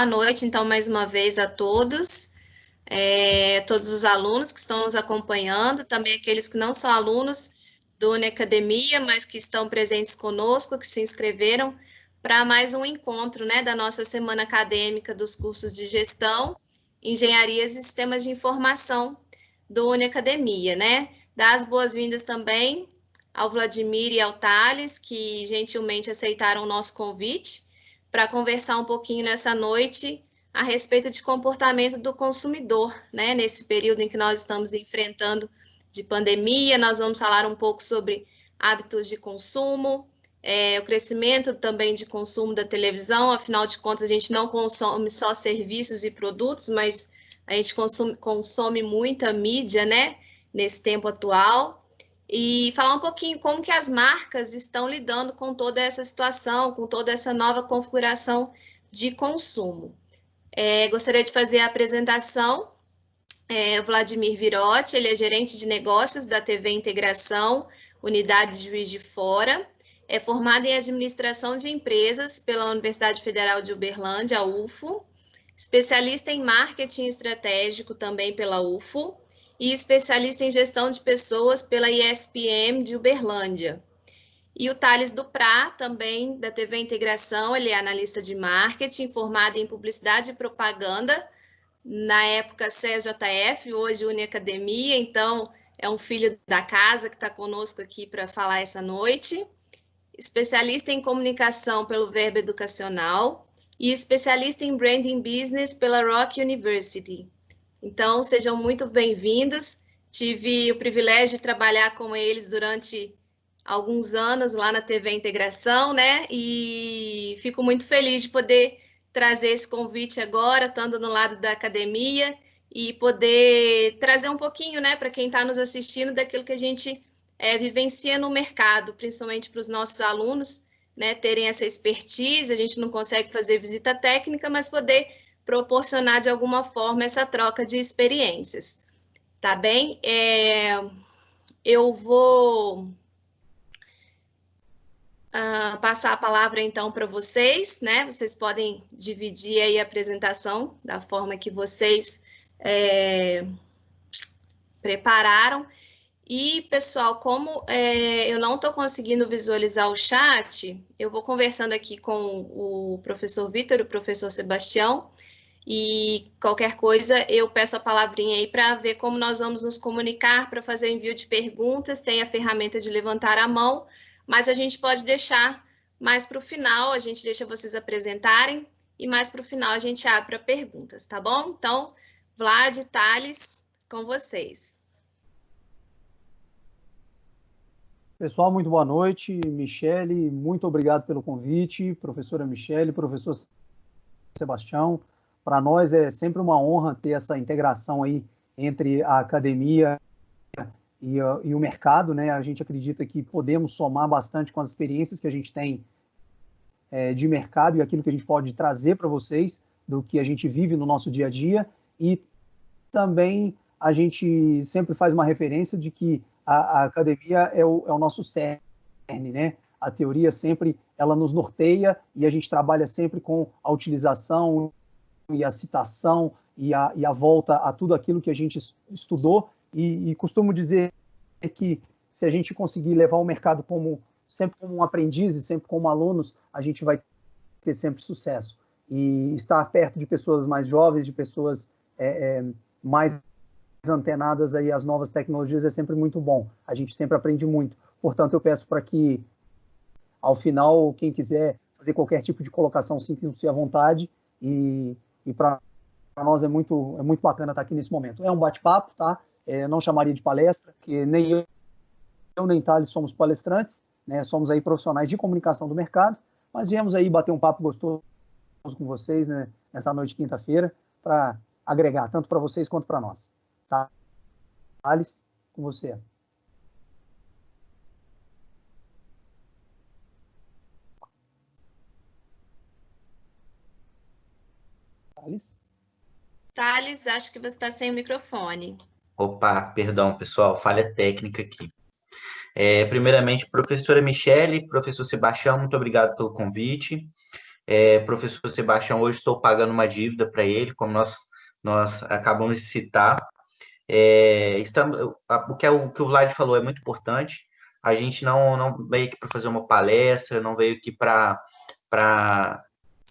noite, então, mais uma vez a todos, todos os alunos que estão nos acompanhando, também aqueles que não são alunos do Uniacademia, mas que estão presentes conosco, que se inscreveram para mais um encontro, né, da nossa semana acadêmica dos cursos de Gestão, Engenharias e Sistemas de Informação do Uniacademia, né? Dar as boas-vindas também ao Vladimir e ao Thales, que gentilmente aceitaram o nosso convite para conversar um pouquinho nessa noite a respeito de comportamento do consumidor, né? Nesse período em que nós estamos enfrentando de pandemia, nós vamos falar um pouco sobre hábitos de consumo, o crescimento também de consumo da televisão, afinal de contas, a gente não consome só serviços e produtos, mas a gente consome muita mídia, né? Nesse tempo atual. E falar um pouquinho como que as marcas estão lidando com toda essa situação, com toda essa nova configuração de consumo. Gostaria de fazer a apresentação. O Vladimir Virotti, ele é gerente de negócios da TV Integração, unidade de Juiz de Fora. É formado em administração de empresas pela Universidade Federal de Uberlândia, a UFO. Especialista em marketing estratégico também pela UFO e especialista em gestão de pessoas pela ISPM de Uberlândia. E o Thales Duprá, também da TV Integração, ele é analista de marketing, formado em publicidade e propaganda, na época CSJF, hoje Uniacademia, então é um filho da casa que está conosco aqui para falar essa noite. Especialista em comunicação pelo Verbo Educacional e especialista em branding business pela Rock University. Então, sejam muito bem-vindos. Tive o privilégio de trabalhar com eles durante alguns anos lá na TV Integração, né? E fico muito feliz de poder trazer esse convite agora, estando no lado da academia, e poder trazer um pouquinho, né, para quem está nos assistindo, daquilo que a gente vivencia no mercado, principalmente para os nossos alunos, né, terem essa expertise. A gente não consegue fazer visita técnica, mas poder proporcionar de alguma forma essa troca de experiências. Tá bem? Eu vou passar a palavra então para vocês, né? Vocês podem dividir aí a apresentação da forma que vocês prepararam. E, pessoal, como eu não estou conseguindo visualizar o chat, eu vou conversando aqui com o professor Vitor e o professor Sebastião, e qualquer coisa eu peço a palavrinha aí para ver como nós vamos nos comunicar para fazer o envio de perguntas. Tem a ferramenta de levantar a mão, mas a gente pode deixar mais para o final, a gente deixa vocês apresentarem, e mais para o final a gente abre para perguntas, tá bom? Então, Vlad, Thales, com vocês. Pessoal, muito boa noite. Michele, muito obrigado pelo convite. Professora Michele, professor Sebastião. Para nós é sempre uma honra ter essa integração aí entre a academia e o mercado, né? A gente acredita que podemos somar bastante com as experiências que a gente tem de mercado e aquilo que a gente pode trazer para vocês do que a gente vive no nosso dia a dia. E também a gente sempre faz uma referência de que a academia é o nosso cerne, né? A teoria sempre, ela nos norteia e a gente trabalha sempre com a utilização e a citação e a volta a tudo aquilo que a gente estudou, e costumo dizer que se a gente conseguir levar o mercado sempre como um aprendiz e sempre como alunos, a gente vai ter sempre sucesso. E estar perto de pessoas mais jovens, de pessoas mais antenadas aí às novas tecnologias é sempre muito bom. A gente sempre aprende muito. Portanto, eu peço para que, ao final, quem quiser fazer qualquer tipo de colocação, sinta-se à vontade. E para nós é muito bacana estar aqui nesse momento. É um bate-papo, tá? Não chamaria de palestra, porque nem eu nem Thales somos palestrantes, né? Somos aí profissionais de comunicação do mercado, mas viemos aí bater um papo gostoso com vocês, né, nessa noite de quinta-feira, para agregar, tanto para vocês quanto para nós. Tá? Thales, com você. Thales, acho que você está sem o microfone. Opa, perdão, pessoal, falha técnica aqui. Primeiramente, professora Michele, professor Sebastião, muito obrigado pelo convite. Professor Sebastião, hoje estou pagando uma dívida para ele, como nós acabamos de citar. O que o Vlad falou é muito importante. A gente não veio aqui para fazer uma palestra, não veio aqui para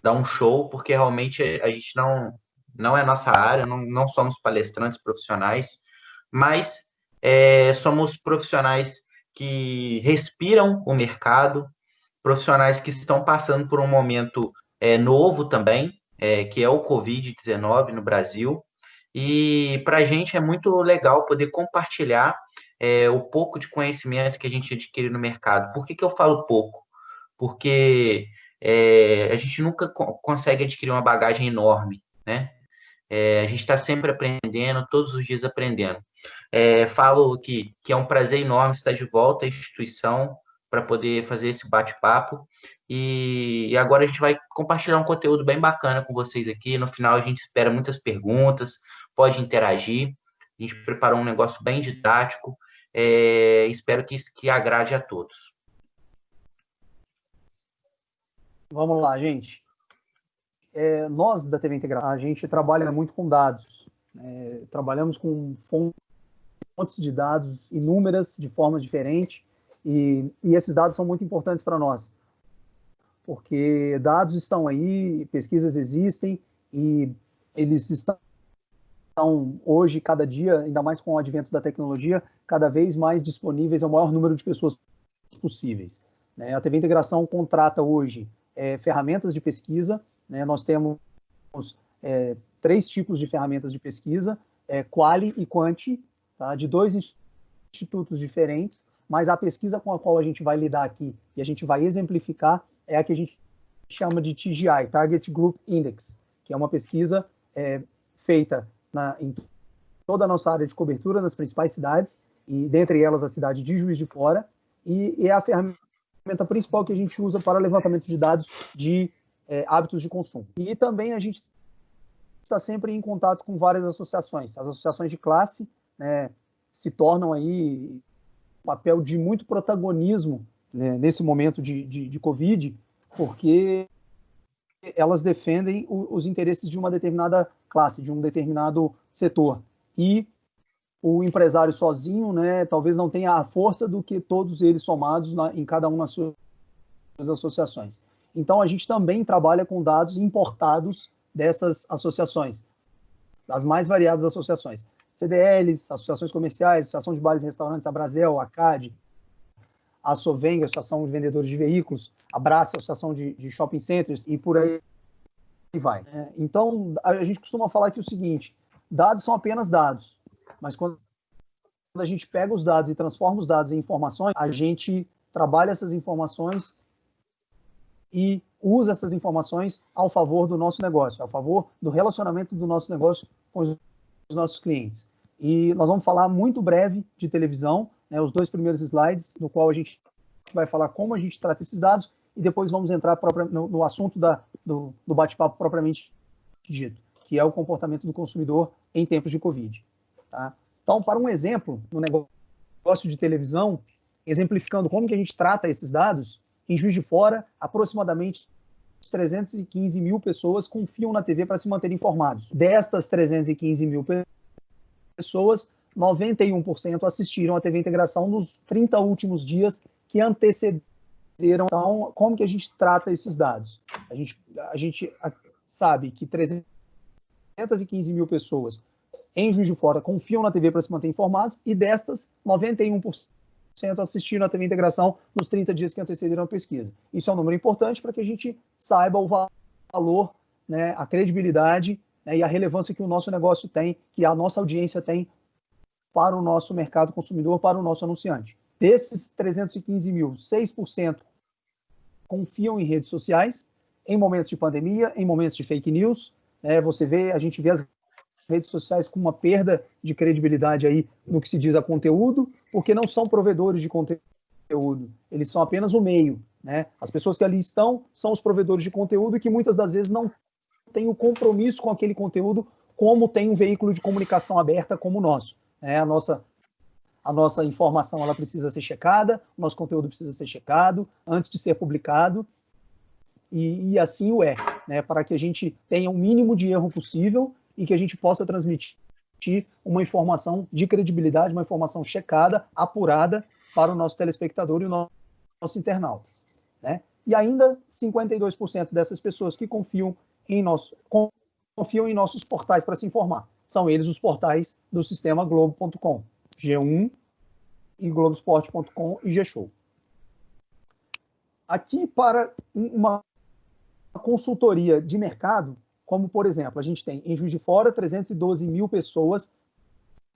dar um show, porque realmente a gente não é nossa área, não somos palestrantes profissionais, mas somos profissionais que respiram o mercado, profissionais que estão passando por um momento novo também, que é o Covid-19 no Brasil. E para a gente é muito legal poder compartilhar o pouco de conhecimento que a gente adquire no mercado. Por que eu falo pouco? Porque a gente nunca consegue adquirir uma bagagem enorme, né? A gente está sempre aprendendo, todos os dias aprendendo. Falo que é um prazer enorme estar de volta à instituição para poder fazer esse bate-papo. E agora a gente vai compartilhar um conteúdo bem bacana com vocês aqui. No final a gente espera muitas perguntas, pode interagir. A gente preparou um negócio bem didático. Espero que agrade a todos. Vamos lá, gente. Nós da TV Integração, a gente trabalha muito com dados. Trabalhamos com fontes de dados inúmeras, de formas diferentes, e esses dados são muito importantes para nós, porque dados estão aí, pesquisas existem, e eles estão hoje, cada dia, ainda mais com o advento da tecnologia, cada vez mais disponíveis ao maior número de pessoas possíveis. A TV Integração contrata hoje ferramentas de pesquisa. Nós temos 3 tipos de ferramentas de pesquisa, Quali e Quanti, tá? De 2 institutos diferentes, mas a pesquisa com a qual a gente vai lidar aqui e a gente vai exemplificar é a que a gente chama de TGI, Target Group Index, que é uma pesquisa feita em toda a nossa área de cobertura nas principais cidades, e dentre elas a cidade de Juiz de Fora, e é a ferramenta principal que a gente usa para levantamento de dados de hábitos de consumo. E também a gente está sempre em contato com várias associações. As associações de classe se tornam aí um papel de muito protagonismo nesse momento de Covid, porque elas defendem os interesses de uma determinada classe, de um determinado setor. E o empresário sozinho, talvez não tenha a força do que todos eles somados em cada uma das suas associações. Então, a gente também trabalha com dados importados dessas associações, das mais variadas associações. CDLs, associações comerciais, Associação de Bares e Restaurantes, a Brasel, a CAD, a Soveng, a Associação de Vendedores de Veículos, a Brasa, a Associação de Shopping Centers, e por aí vai. Então, a gente costuma falar que o seguinte: dados são apenas dados, mas quando a gente pega os dados e transforma os dados em informações, a gente trabalha essas informações e usa essas informações ao favor do nosso negócio, ao favor do relacionamento do nosso negócio com os nossos clientes. E nós vamos falar muito breve de televisão, os 2 primeiros slides, no qual a gente vai falar como a gente trata esses dados, e depois vamos entrar no assunto do bate-papo propriamente dito, que é o comportamento do consumidor em tempos de Covid. Tá? Então, para um exemplo, no negócio de televisão, exemplificando como que a gente trata esses dados, em Juiz de Fora, aproximadamente 315 mil pessoas confiam na TV para se manter informados. Destas 315 mil pessoas, 91% assistiram à TV Integração nos 30 últimos dias que antecederam. Então, como que a gente trata esses dados? A gente sabe que 315 mil pessoas em Juiz de Fora confiam na TV para se manter informados, e destas, 91% assistiram à TV Integração nos 30 dias que antecederam a pesquisa. Isso é um número importante para que a gente saiba o valor, a credibilidade, e a relevância que o nosso negócio tem, que a nossa audiência tem para o nosso mercado consumidor, para o nosso anunciante. Desses 315 mil, 6% confiam em redes sociais, em momentos de pandemia, em momentos de fake news. A gente vê as redes sociais com uma perda de credibilidade aí no que se diz a conteúdo, porque não são provedores de conteúdo, eles são apenas o meio. As pessoas que ali estão são os provedores de conteúdo, que muitas das vezes não têm o compromisso com aquele conteúdo como tem um veículo de comunicação aberta como o nosso. A nossa informação ela precisa ser checada, o nosso conteúdo precisa ser checado antes de ser publicado, e assim o é, né, para que a gente tenha o mínimo de erro possível e que a gente possa transmitir uma informação de credibilidade, uma informação checada, apurada para o nosso telespectador e o nosso internauta, né? E ainda 52% dessas pessoas que confiam em nossos portais para se informar. São eles os portais do sistema Globo.com, G1 e Globoesporte.com e G-Show. Aqui, para uma consultoria de mercado, como, por exemplo, a gente tem em Juiz de Fora 312 mil pessoas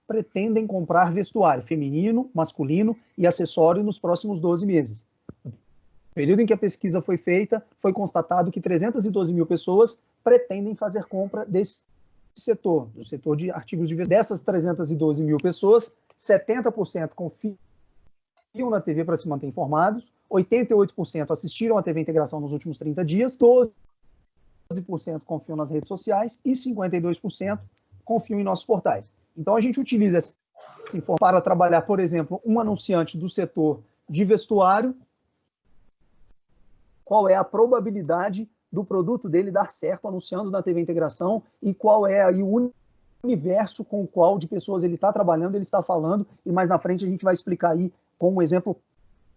pretendem comprar vestuário feminino, masculino e acessório nos próximos 12 meses. No período em que a pesquisa foi feita, foi constatado que 312 mil pessoas pretendem fazer compra desse setor, do setor de artigos de vestuário. Dessas 312 mil pessoas, 70% confiam na TV para se manter informados, 88% assistiram à TV Integração nos últimos 30 dias, 12% confiam nas redes sociais e 52% confiam em nossos portais. Então, a gente utiliza essa informação para trabalhar, por exemplo, um anunciante do setor de vestuário, qual é a probabilidade do produto dele dar certo anunciando na TV Integração e qual é aí o universo com o qual de pessoas ele está trabalhando, ele está falando, e mais na frente a gente vai explicar aí com um exemplo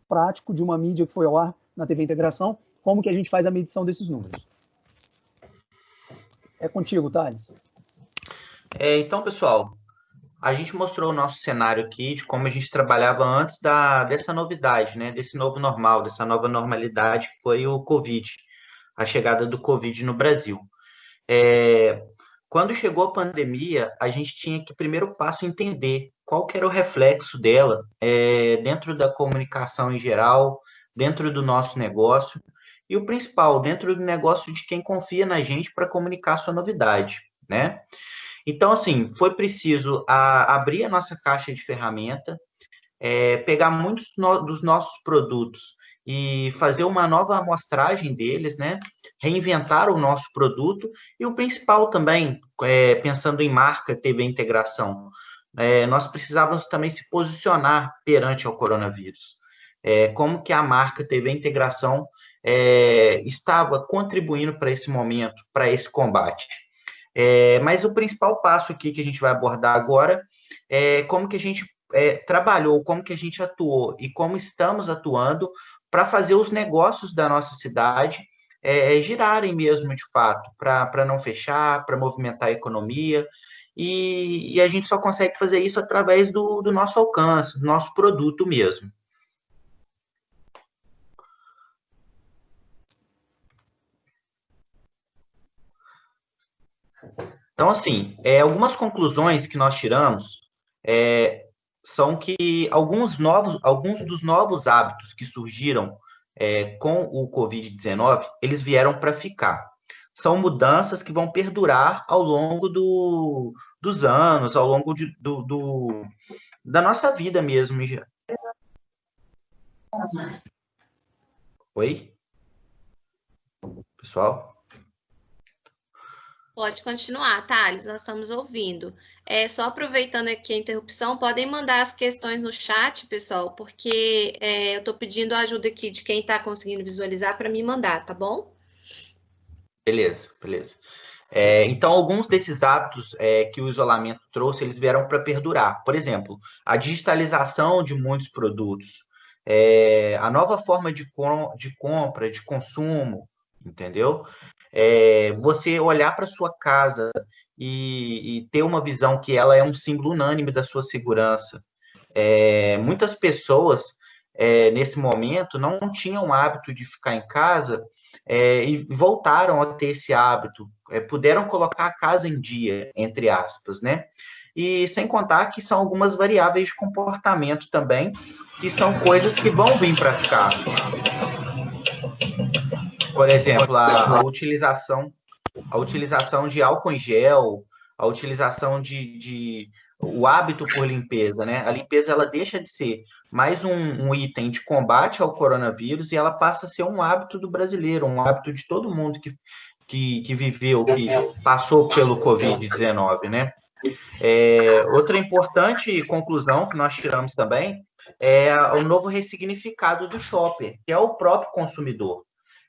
prático de uma mídia que foi ao ar na TV Integração, como que a gente faz a medição desses números. É contigo, Thales. Então, pessoal, a gente mostrou o nosso cenário aqui de como a gente trabalhava antes dessa novidade, né? Desse novo normal, dessa nova normalidade que foi o Covid, a chegada do Covid no Brasil. Quando chegou a pandemia, a gente tinha que, primeiro passo, entender qual que era o reflexo dela dentro da comunicação em geral, dentro do nosso negócio, e o principal, dentro do negócio de quem confia na gente para comunicar sua novidade, né? Então, assim, foi preciso abrir a nossa caixa de ferramenta, pegar muitos dos nossos produtos e fazer uma nova amostragem deles, né? Reinventar o nosso produto e o principal também, pensando em marca, TV integração, nós precisávamos também se posicionar perante ao coronavírus. Como que a marca TV integração estava contribuindo para esse momento, para esse combate. Mas o principal passo aqui que a gente vai abordar agora é como que a gente trabalhou, como que a gente atuou e como estamos atuando para fazer os negócios da nossa cidade girarem mesmo de fato, para não fechar, para movimentar a economia, e a gente só consegue fazer isso através do nosso alcance, do nosso produto mesmo. Então, assim, algumas conclusões que nós tiramos são que alguns dos novos hábitos que surgiram com o Covid-19, eles vieram para ficar. São mudanças que vão perdurar ao longo dos anos, ao longo da nossa vida mesmo. Oi? Pessoal? Pode continuar, Thales, nós estamos ouvindo. Só aproveitando aqui a interrupção, podem mandar as questões no chat, pessoal, porque eu estou pedindo a ajuda aqui de quem está conseguindo visualizar para me mandar, tá bom? Beleza. Então, alguns desses hábitos que o isolamento trouxe, eles vieram para perdurar. Por exemplo, a digitalização de muitos produtos, a nova forma de compra, de consumo, entendeu? Você olhar para sua casa e ter uma visão que ela é um símbolo unânime da sua segurança. Muitas pessoas, nesse momento, não tinham o hábito de ficar em casa e voltaram a ter esse hábito, puderam colocar a casa em dia, entre aspas, né? E sem contar que são algumas variáveis de comportamento também, que são coisas que vão vir para ficar. Por exemplo, a utilização de álcool em gel, a utilização o hábito por limpeza, né? A limpeza, ela deixa de ser mais um item de combate ao coronavírus e ela passa a ser um hábito do brasileiro, um hábito de todo mundo que viveu, que passou pelo Covid-19, né? Outra importante conclusão que nós tiramos também é o novo ressignificado do shopper, que é o próprio consumidor.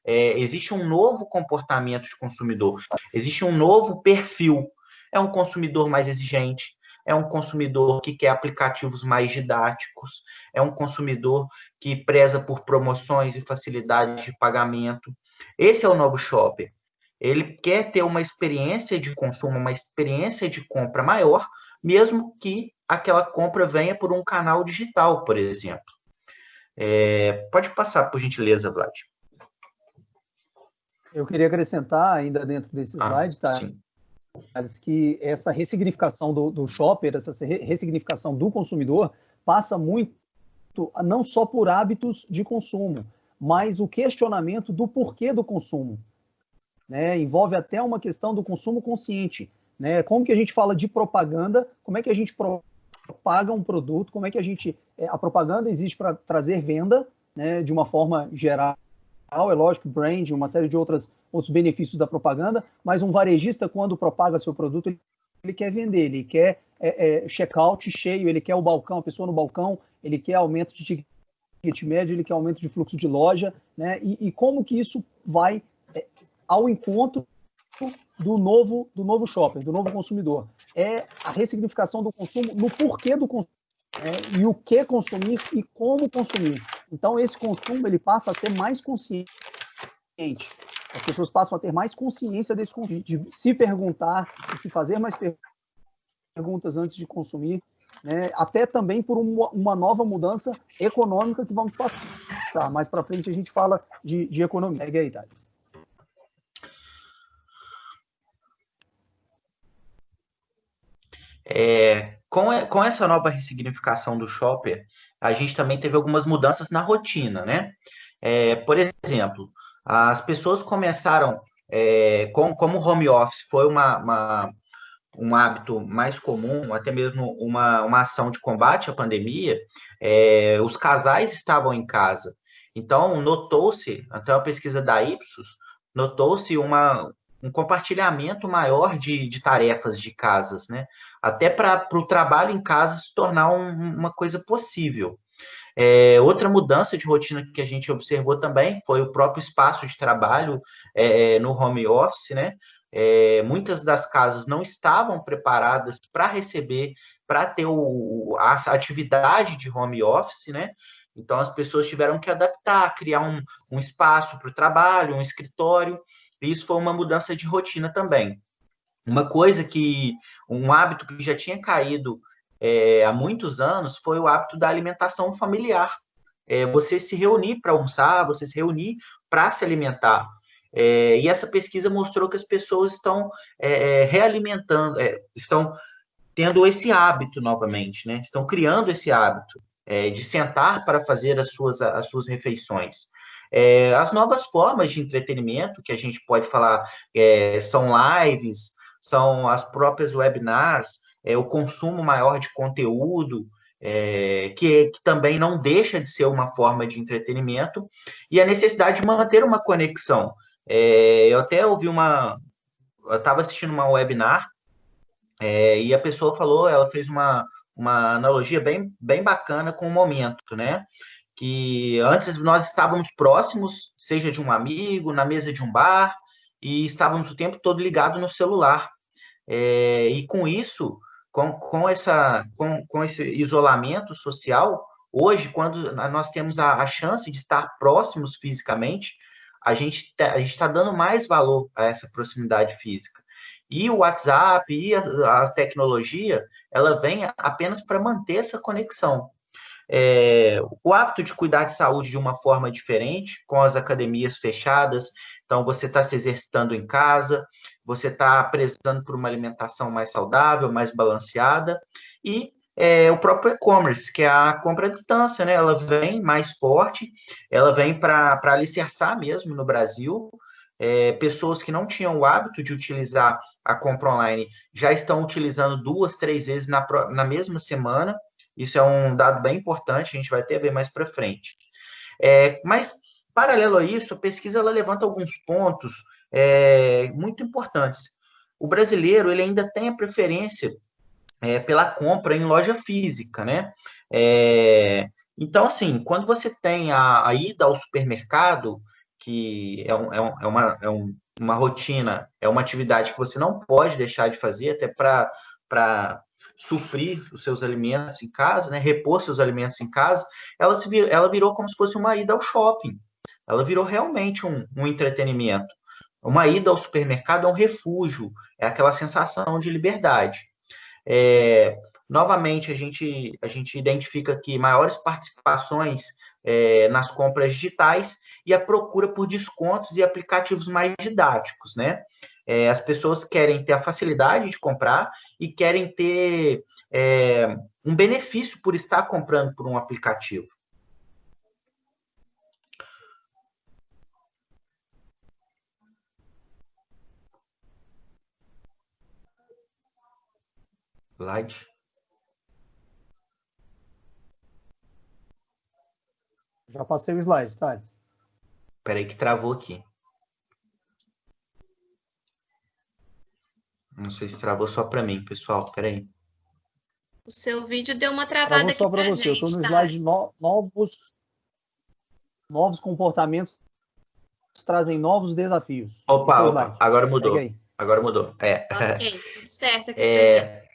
existe um novo comportamento de consumidor, existe um novo perfil. É um consumidor mais exigente, é um consumidor que quer aplicativos mais didáticos, é um consumidor que preza por promoções e facilidades de pagamento. Esse é o novo shopper. Ele quer ter uma experiência de consumo, uma experiência de compra maior, mesmo que aquela compra venha por um canal digital, por exemplo. Pode passar, por gentileza, Vlad. Eu queria acrescentar, ainda dentro desse slide, tá, que essa ressignificação do shopper, essa ressignificação do consumidor, passa muito não só por hábitos de consumo, mas o questionamento do porquê do consumo. Né? Envolve até uma questão do consumo consciente. Né? Como que a gente fala de propaganda, como é que a gente propaga um produto, como é que a propaganda existe para trazer venda, né, de uma forma geral, é lógico, brand, uma série de outros benefícios da propaganda, mas um varejista, quando propaga seu produto, ele quer vender, ele quer checkout cheio, ele quer o balcão, a pessoa no balcão, ele quer aumento de ticket médio, ele quer aumento de fluxo de loja, né? E como que isso vai ao encontro do novo shopper, do novo consumidor? É a ressignificação do consumo no porquê do consumo, e o que consumir e como consumir. Então, esse consumo ele passa a ser mais consciente. As pessoas passam a ter mais consciência desse consumo, de se perguntar, de se fazer mais perguntas antes de consumir, né? Até também por uma nova mudança econômica que vamos passar. Mais para frente a gente fala de economia. Segue aí, Thales. Com essa nova ressignificação do shopper, a gente também teve algumas mudanças na rotina, né? Por exemplo, as pessoas começaram, como o home office foi um hábito mais comum, até mesmo uma ação de combate à pandemia, os casais estavam em casa. Então, notou-se, até uma pesquisa da Ipsos, notou-se um compartilhamento maior de tarefas de casas, né? Até para o trabalho em casa se tornar uma coisa possível. Outra mudança de rotina que a gente observou também foi o próprio espaço de trabalho no home office, né? Muitas das casas não estavam preparadas para receber, para ter a atividade de home office, né? Então as pessoas tiveram que adaptar, criar um espaço para o trabalho, um escritório, e isso foi uma mudança de rotina também. Um hábito que já tinha caído há muitos anos foi o hábito da alimentação familiar. Você se reunir para almoçar, você se reunir para se alimentar. E essa pesquisa mostrou que as pessoas estão realimentando, estão tendo esse hábito novamente, né? Estão criando esse hábito de sentar para fazer as suas refeições. As novas formas de entretenimento que a gente pode falar são lives, são as próprias webinars, o consumo maior de conteúdo, que também não deixa de ser uma forma de entretenimento, e a necessidade de manter uma conexão. Eu até eu estava assistindo uma webinar, e a pessoa falou, ela fez uma analogia bem bacana com o momento, né? Que antes nós estávamos próximos, seja de um amigo, na mesa de um bar, e estávamos o tempo todo ligado no celular. E com isso, com esse isolamento social, hoje, quando nós temos a chance de estar próximos fisicamente, a gente está dando mais valor a essa proximidade física. E o WhatsApp e a tecnologia, ela vem apenas para manter essa conexão. O hábito de cuidar de saúde de uma forma diferente, com as academias fechadas, então você está se exercitando em casa, você está prezando por uma alimentação mais saudável, mais balanceada, e o próprio e-commerce, que é a compra à distância, né? Ela vem mais forte, ela vem para alicerçar mesmo no Brasil. Pessoas que não tinham o hábito de utilizar a compra online já estão utilizando 2, 3 vezes na mesma semana. Isso é um dado bem importante, a gente vai até ver mais para frente. Mas, paralelo a isso, a pesquisa ela levanta alguns pontos muito importantes. O brasileiro ele ainda tem a preferência pela compra em loja física, né? Então, assim, quando você tem a ida ao supermercado, que uma rotina, é uma atividade que você não pode deixar de fazer, até para suprir os seus alimentos em casa, né, repor seus alimentos em casa, ela virou como se fosse uma ida ao shopping. Ela virou realmente um entretenimento. Uma ida ao supermercado é um refúgio, é aquela sensação de liberdade. Novamente, a gente identifica aqui maiores participações nas compras digitais e a procura por descontos e aplicativos mais didáticos, né? As pessoas querem ter a facilidade de comprar e querem ter um benefício por estar comprando por um aplicativo. Slide. Já passei o slide, Thales. Espera aí que travou aqui. Não sei se travou só para mim, pessoal. Espera aí. O seu vídeo deu uma travada Travou aqui só para pra você. Eu estou gente, no slide Thales. novos comportamentos trazem novos desafios. Opa, agora mudou. Segue aí. Agora mudou. Ok, tudo certo aqui pra gente.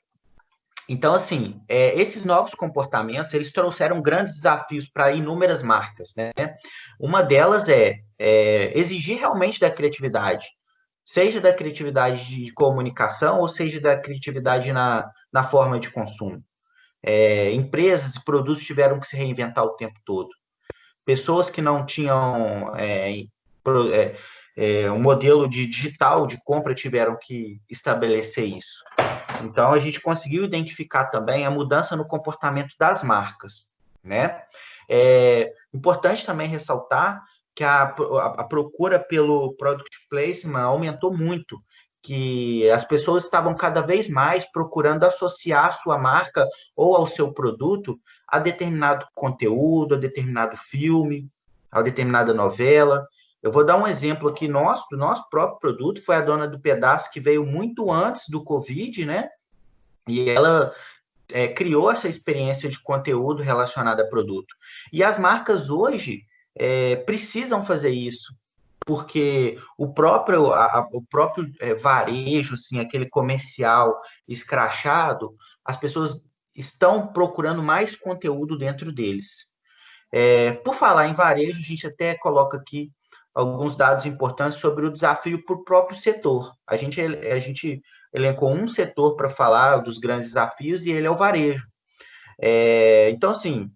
Então, assim, esses novos comportamentos, eles trouxeram grandes desafios para inúmeras marcas, né? Uma delas é exigir realmente da criatividade, seja da criatividade de comunicação ou seja da criatividade na forma de consumo. Empresas e produtos tiveram que se reinventar o tempo todo. Pessoas que não tinham um modelo de digital de compra tiveram que estabelecer isso. Então, a gente conseguiu identificar também a mudança no comportamento das marcas, né? Importante também ressaltar que a procura pelo product placement aumentou muito, que as pessoas estavam cada vez mais procurando associar a sua marca ou ao seu produto a determinado conteúdo, a determinado filme, a determinada novela. Eu vou dar um exemplo aqui do nosso próprio produto, foi a Dona do Pedaço, que veio muito antes do Covid, né? E ela criou essa experiência de conteúdo relacionado a produto. E as marcas hoje precisam fazer isso, porque o próprio varejo, assim, aquele comercial escrachado, as pessoas estão procurando mais conteúdo dentro deles. Por falar em varejo, a gente até coloca aqui alguns dados importantes sobre o desafio para o próprio setor. A gente elencou um setor para falar dos grandes desafios e ele é o varejo. Então, assim,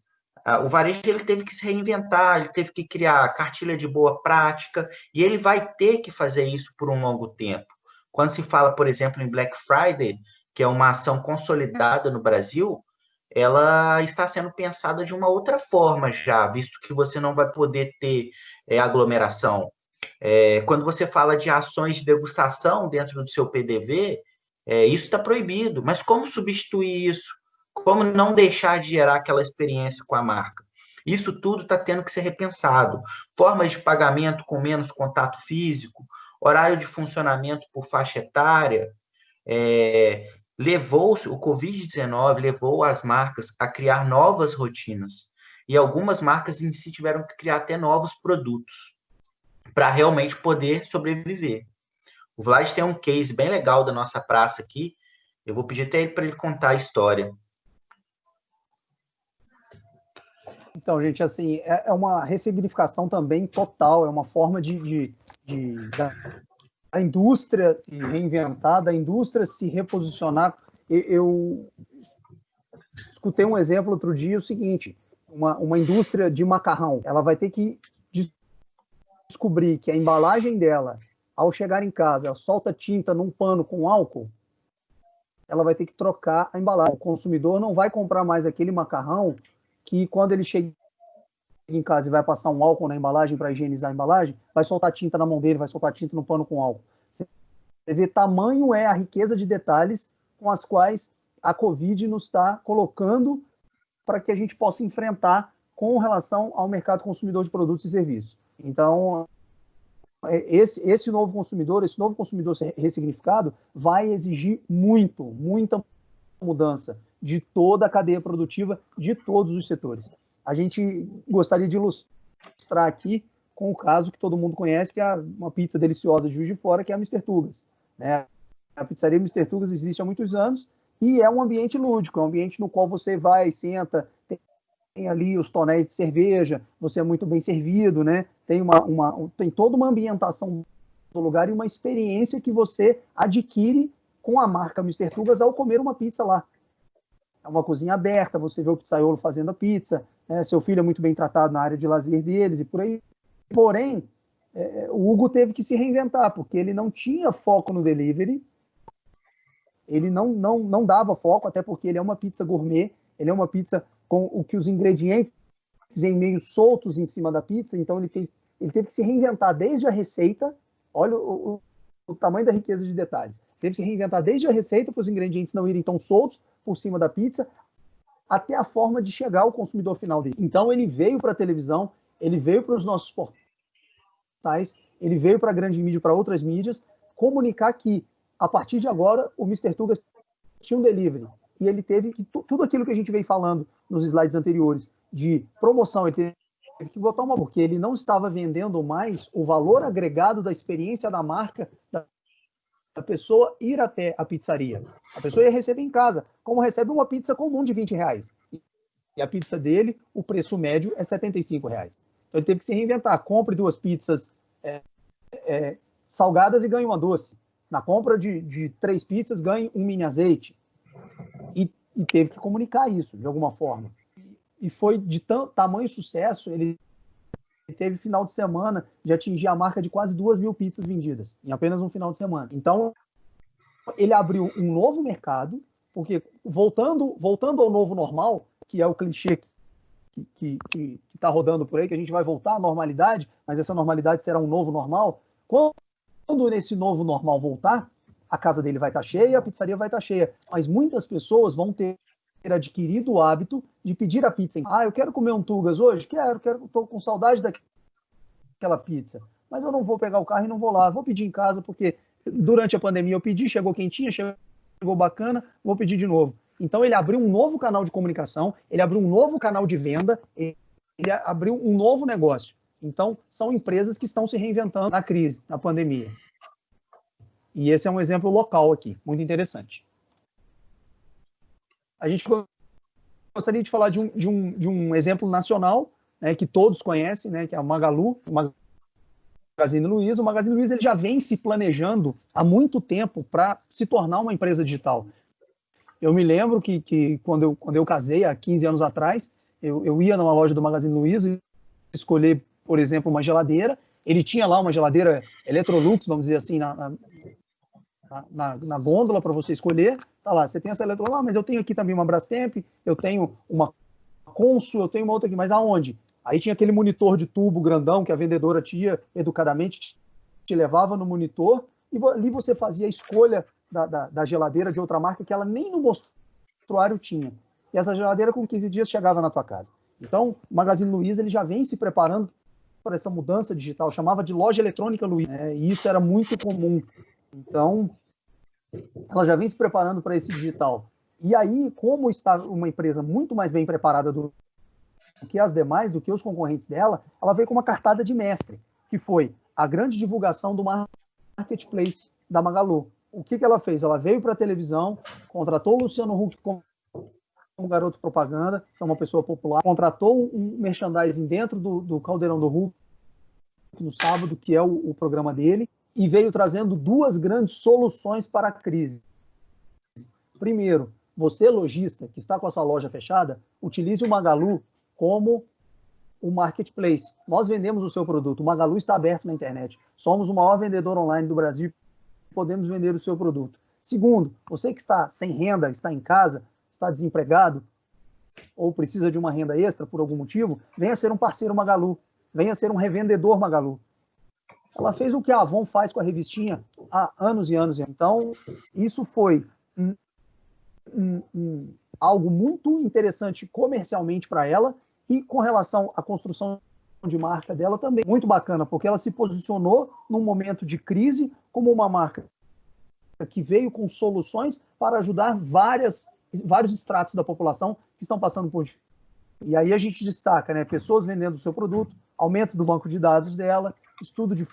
o varejo ele teve que se reinventar, ele teve que criar cartilha de boa prática e ele vai ter que fazer isso por um longo tempo. Quando se fala, por exemplo, em Black Friday, que é uma ação consolidada no Brasil, ela está sendo pensada de uma outra forma já, visto que você não vai poder ter aglomeração. Quando você fala de ações de degustação dentro do seu PDV, isso está proibido. Mas como substituir isso? Como não deixar de gerar aquela experiência com a marca? Isso tudo está tendo que ser repensado. Formas de pagamento com menos contato físico, horário de funcionamento por faixa etária, o Covid-19 levou as marcas a criar novas rotinas. E algumas marcas em si tiveram que criar até novos produtos para realmente poder sobreviver. O Vlad tem um case bem legal da nossa praça aqui. Eu vou pedir até ele para ele contar a história. Então, gente, assim, é uma ressignificação também total, é uma forma da indústria se reinventar, da indústria se reposicionar. Eu escutei um exemplo outro dia, o seguinte, uma indústria de macarrão, ela vai ter que descobrir que a embalagem dela, ao chegar em casa, ela solta tinta num pano com álcool, ela vai ter que trocar a embalagem. O consumidor não vai comprar mais aquele macarrão que quando ele chega em casa e vai passar um álcool na embalagem para higienizar a embalagem, vai soltar tinta na mão dele, vai soltar tinta no pano com álcool. Você vê, tamanho é a riqueza de detalhes com as quais a Covid nos está colocando para que a gente possa enfrentar com relação ao mercado consumidor de produtos e serviços. Então, esse novo consumidor ressignificado vai exigir muita mudança de toda a cadeia produtiva, de todos os setores. A gente gostaria de ilustrar aqui com o caso que todo mundo conhece, que é uma pizza deliciosa de Juiz de Fora, que é a Mister Tugas, né? A pizzaria Mister Tugas existe há muitos anos e é um ambiente lúdico, é um ambiente no qual você vai, senta, tem ali os tonéis de cerveja, você é muito bem servido, né? Tem toda uma ambientação do lugar e uma experiência que você adquire com a marca Mister Tugas ao comer uma pizza lá. É uma cozinha aberta, você vê o pizzaiolo fazendo a pizza, né? Seu filho é muito bem tratado na área de lazer deles e por aí. Porém, o Hugo teve que se reinventar, porque ele não tinha foco no delivery, ele não dava foco, até porque ele é uma pizza gourmet, ele é uma pizza com o que os ingredientes vêm meio soltos em cima da pizza, então ele teve que se reinventar desde a receita, olha o tamanho da riqueza de detalhes, teve que se reinventar desde a receita para os ingredientes não irem tão soltos por cima da pizza, até a forma de chegar ao consumidor final dele. Então ele veio para a televisão, ele veio para os nossos portais, ele veio para a grande mídia, para outras mídias, comunicar que, a partir de agora, o Mister Tugas tinha um delivery. E ele teve que, tudo aquilo que a gente veio falando nos slides anteriores, de promoção, ele teve que botar uma, porque ele não estava vendendo mais o valor agregado da experiência da marca, da pessoa ir até a pizzaria. A pessoa ia receber em casa, como recebe uma pizza comum de R$20. E a pizza dele, o preço médio é R$75. Então ele teve que se reinventar. Compre 2 pizzas salgadas e ganhe uma doce. Na compra de 3 pizzas, ganhe um mini azeite. E teve que comunicar isso, de alguma forma. E foi de tamanho sucesso, ele teve final de semana de atingir a marca de quase 2.000 pizzas vendidas, em apenas um final de semana. Então, ele abriu um novo mercado, porque voltando ao novo normal, que é o clichê que está rodando por aí, que a gente vai voltar à normalidade, mas essa normalidade será um novo normal. Quando esse novo normal voltar, a casa dele vai estar cheia, a pizzaria vai estar cheia, mas muitas pessoas vão ter adquirido o hábito de pedir a pizza. Eu quero comer um Tugas hoje? Estou com saudade daquela pizza, mas eu não vou pegar o carro e não vou lá, vou pedir em casa, porque durante a pandemia eu pedi, chegou quentinha, chegou bacana, vou pedir de novo. Então ele abriu um novo canal de comunicação, ele abriu um novo canal de venda, ele abriu um novo negócio. Então, são empresas que estão se reinventando na crise, na pandemia. E esse é um exemplo local aqui, muito interessante. A gente gostaria de falar de um exemplo nacional, né, que todos conhecem, né, que é a Magalu, o Magazine Luiza. O Magazine Luiza ele já vem se planejando há muito tempo para se tornar uma empresa digital. Eu me lembro que quando eu casei, há 15 anos atrás, eu ia numa loja do Magazine Luiza escolher, por exemplo, uma geladeira. Ele tinha lá uma geladeira Electrolux, vamos dizer assim, na gôndola para você escolher. Tá lá, você tem essa Electrolux, mas eu tenho aqui também uma Brastemp, eu tenho uma Consul, eu tenho uma outra aqui, mas aonde? Aí tinha aquele monitor de tubo grandão que a vendedora educadamente te levava no monitor e ali você fazia a escolha da geladeira de outra marca que ela nem no mostruário tinha. E essa geladeira com 15 dias chegava na tua casa. Então, o Magazine Luiza ele já vem se preparando para essa mudança digital, chamava de loja eletrônica Luiza, e isso era muito comum. Então, ela já vem se preparando para esse digital. E aí, como está uma empresa muito mais bem preparada do que as demais, do que os concorrentes dela, ela veio com uma cartada de mestre, que foi a grande divulgação do marketplace da Magalu. O que ela fez? Ela veio para a televisão, contratou o Luciano Huck como garoto propaganda, que é uma pessoa popular, contratou um merchandising dentro do Caldeirão do Huck no sábado, que é o programa dele, e veio trazendo 2 grandes soluções para a crise. Primeiro, você, lojista, que está com a sua loja fechada, utilize o Magalu como o marketplace. Nós vendemos o seu produto, o Magalu está aberto na internet. Somos o maior vendedor online do Brasil, podemos vender o seu produto. Segundo, você que está sem renda, está em casa, está desempregado, ou precisa de uma renda extra por algum motivo, venha ser um parceiro Magalu, venha ser um revendedor Magalu. Ela fez o que a Avon faz com a revistinha há anos e anos. Então, isso foi algo muito interessante comercialmente para ela e com relação à construção de marca dela também. Muito bacana, porque ela se posicionou num momento de crise como uma marca que veio com soluções para ajudar vários estratos da população que estão passando por... E aí a gente destaca, né, pessoas vendendo o seu produto, aumento do banco de dados dela, estudo de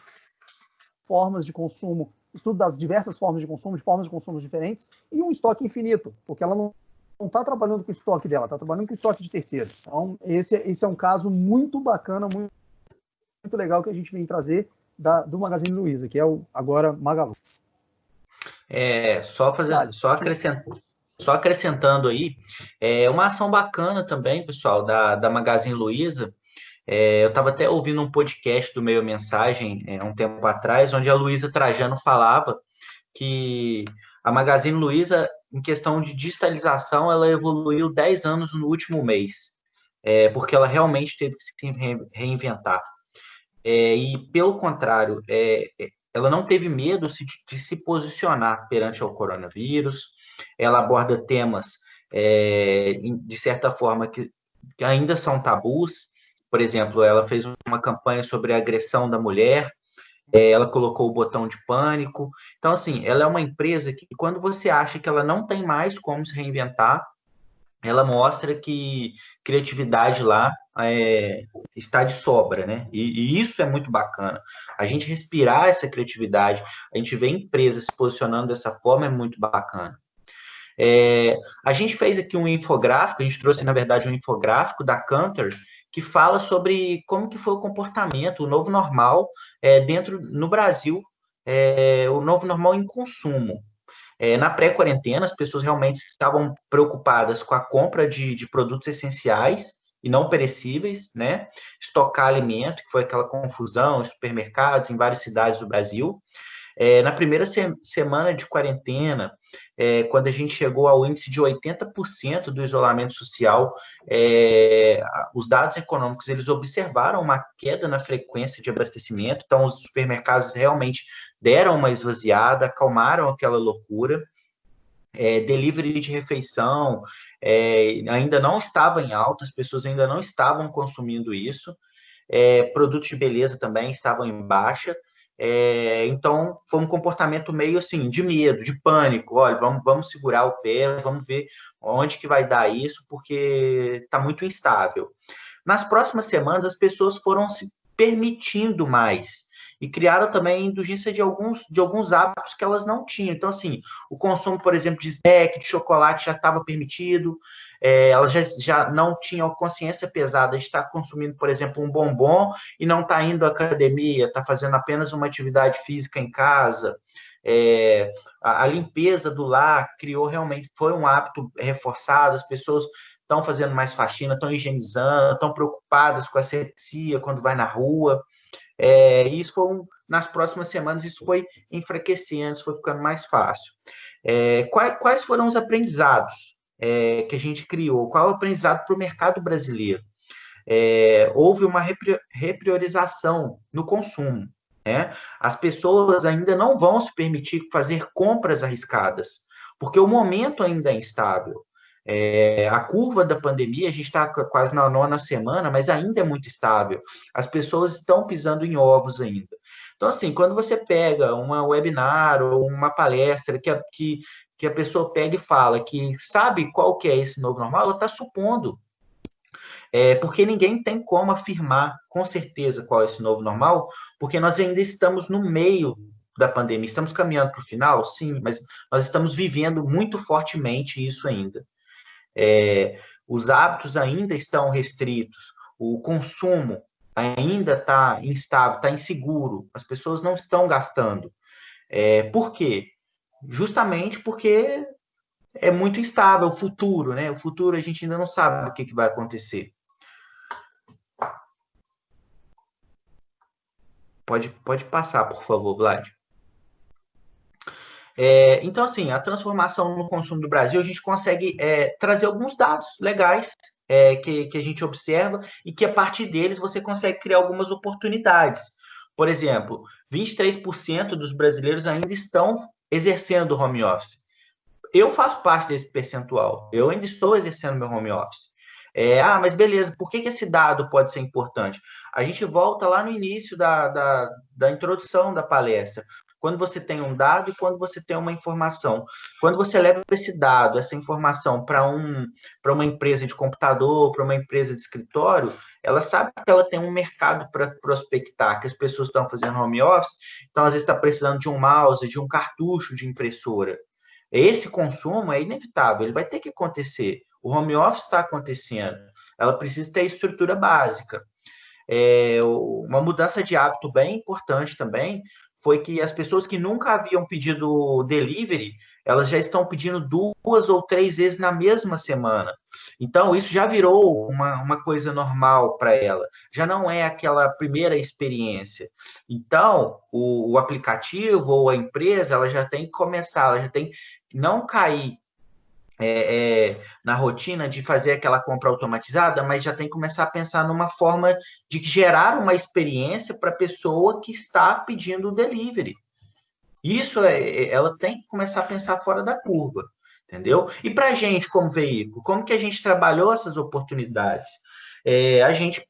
formas de consumo, estudo das diversas formas de consumo, de formas de consumo diferentes, e um estoque infinito, porque ela não está trabalhando com o estoque dela, está trabalhando com o estoque de terceiros. Então, esse é um caso muito bacana, muito legal que a gente vem trazer do Magazine Luiza, que é o agora Magalu. Só acrescentando aí, uma ação bacana também, pessoal, da Magazine Luiza. Eu estava até ouvindo um podcast do Meio Mensagem um tempo atrás, onde a Luísa Trajano falava que a Magazine Luiza, em questão de digitalização, ela evoluiu 10 anos no último mês, porque ela realmente teve que se reinventar. E, pelo contrário, ela não teve medo de se posicionar perante o coronavírus, ela aborda temas, de certa forma, que ainda são tabus. Por exemplo, ela fez uma campanha sobre a agressão da mulher, ela colocou o botão de pânico. Então, assim, ela é uma empresa que, quando você acha que ela não tem mais como se reinventar, ela mostra que criatividade lá está de sobra, né? E isso é muito bacana. A gente respirar essa criatividade, a gente vê empresas se posicionando dessa forma, é muito bacana. A gente fez aqui um infográfico, a gente trouxe, na verdade, um infográfico da Kantar, que fala sobre como que foi o comportamento, o novo normal no Brasil, o novo normal em consumo. Na pré-quarentena, as pessoas realmente estavam preocupadas com a compra de produtos essenciais e não perecíveis, né? Estocar alimento, que foi aquela confusão em supermercados, em várias cidades do Brasil. Na primeira semana de quarentena, quando a gente chegou ao índice de 80% do isolamento social, os dados econômicos eles observaram uma queda na frequência de abastecimento, então os supermercados realmente deram uma esvaziada, acalmaram aquela loucura. Delivery de refeição ainda não estava em alta, as pessoas ainda não estavam consumindo isso. Produtos de beleza também estavam em baixa. Então, foi um comportamento meio assim, de medo, de pânico. Olha, vamos segurar o pé, vamos ver onde que vai dar isso, porque está muito instável. Nas próximas semanas, as pessoas foram se permitindo mais e criaram também indulgência de alguns hábitos que elas não tinham. Então, assim, o consumo, por exemplo, de snack, de chocolate já estava permitido, elas já não tinham consciência pesada de estar consumindo, por exemplo, um bombom e não estar indo à academia, está fazendo apenas uma atividade física em casa. A limpeza do lar foi um hábito reforçado, as pessoas estão fazendo mais faxina, estão higienizando, estão preocupadas com a asepsia quando vai na rua. Isso nas próximas semanas, isso foi enfraquecendo, isso foi ficando mais fácil. Quais foram os aprendizados que a gente criou? Qual é o aprendizado para o mercado brasileiro? Houve uma repriorização no consumo. Né? As pessoas ainda não vão se permitir fazer compras arriscadas, porque o momento ainda é instável. A curva da pandemia, a gente está quase na 9ª semana, mas ainda é muito estável. As pessoas estão pisando em ovos ainda. Então, assim, quando você pega uma webinar ou uma palestra que a pessoa pega e fala que sabe qual que é esse novo normal, ela está supondo. Porque ninguém tem como afirmar com certeza qual é esse novo normal, porque nós ainda estamos no meio da pandemia. Estamos caminhando para o final? Sim, mas nós estamos vivendo muito fortemente isso ainda. Os hábitos ainda estão restritos, o consumo ainda está instável, está inseguro, as pessoas não estão gastando. Por quê? Justamente porque é muito instável o futuro, né? O futuro a gente ainda não sabe o que vai acontecer. Pode passar, por favor, Vlad. Então, assim, a transformação no consumo do Brasil, a gente consegue trazer alguns dados legais que a gente observa e que, a partir deles, você consegue criar algumas oportunidades. Por exemplo, 23% dos brasileiros ainda estão exercendo home office. Eu faço parte desse percentual. Eu ainda estou exercendo meu home office. Mas beleza, por que esse dado pode ser importante? A gente volta lá no início da introdução da palestra. quando você tem um dado e quando você tem uma informação. Quando você leva esse dado, essa informação para uma empresa de computador, para uma empresa de escritório, ela sabe que ela tem um mercado para prospectar, que as pessoas estão fazendo home office, então às vezes está precisando de um mouse, de um cartucho de impressora. Esse consumo é inevitável, ele vai ter que acontecer. O home office está acontecendo, ela precisa ter estrutura básica. Uma mudança de hábito bem importante também foi que as pessoas que nunca haviam pedido delivery, elas já estão pedindo 2 ou 3 vezes na mesma semana. Então, isso já virou uma coisa normal para ela. Já não é aquela primeira experiência. Então, o aplicativo ou a empresa, ela já tem que começar, ela já tem que não cair na rotina de fazer aquela compra automatizada, mas já tem que começar a pensar numa forma de gerar uma experiência para a pessoa que está pedindo o delivery. Isso ela tem que começar a pensar fora da curva, entendeu? E para a gente, como veículo, como que a gente trabalhou essas oportunidades? A gente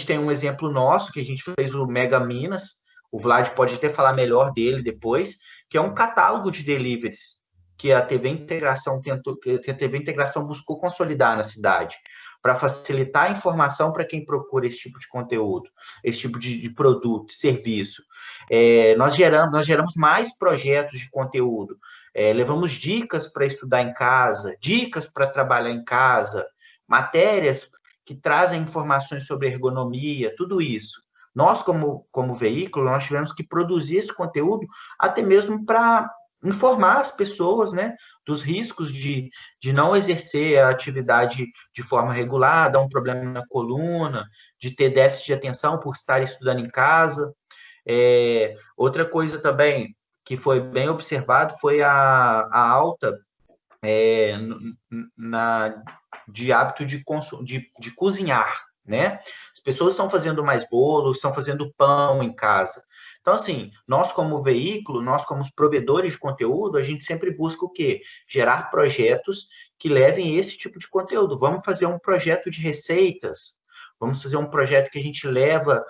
tem um exemplo nosso, que a gente fez o Mega Minas, o Vlad pode até falar melhor dele depois, que é um catálogo de deliveries que a TV Integração buscou consolidar na cidade, para facilitar a informação para quem procura esse tipo de conteúdo, esse tipo de produto, de serviço. Nós geramos mais projetos de conteúdo, levamos dicas para estudar em casa, dicas para trabalhar em casa, matérias que trazem informações sobre ergonomia, tudo isso. Nós, como veículo, nós tivemos que produzir esse conteúdo até mesmo para informar as pessoas, né, dos riscos de não exercer a atividade de forma regular, dar um problema na coluna, de ter déficit de atenção por estar estudando em casa. Outra coisa também que foi bem observado foi a alta de hábito de cozinhar, né? As pessoas estão fazendo mais bolos, estão fazendo pão em casa. Então, assim, nós como veículo, nós como provedores de conteúdo, a gente sempre busca o quê? Gerar projetos que levem esse tipo de conteúdo. Vamos fazer um projeto de receitas, vamos fazer um projeto que a gente leva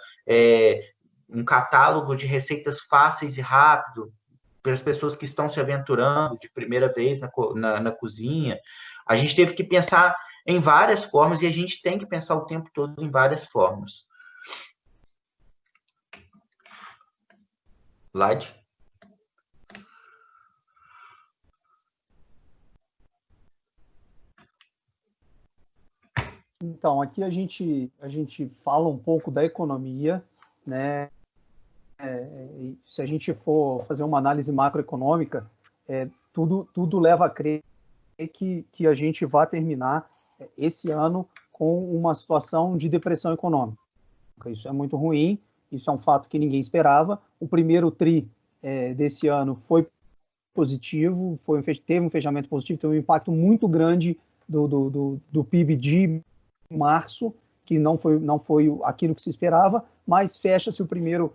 um catálogo de receitas fáceis e rápido para as pessoas que estão se aventurando de primeira vez na cozinha. A gente teve que pensar em várias formas e a gente tem que pensar o tempo todo em várias formas. Lade? Então, aqui a gente fala um pouco da economia, né? Se a gente for fazer uma análise macroeconômica, tudo leva a crer que a gente vai terminar esse ano com uma situação de depressão econômica. Isso é muito ruim, isso é um fato que ninguém esperava. O primeiro TRI desse ano foi positivo, teve um fechamento positivo, teve um impacto muito grande do PIB de março, que não foi aquilo que se esperava, mas fecha-se o primeiro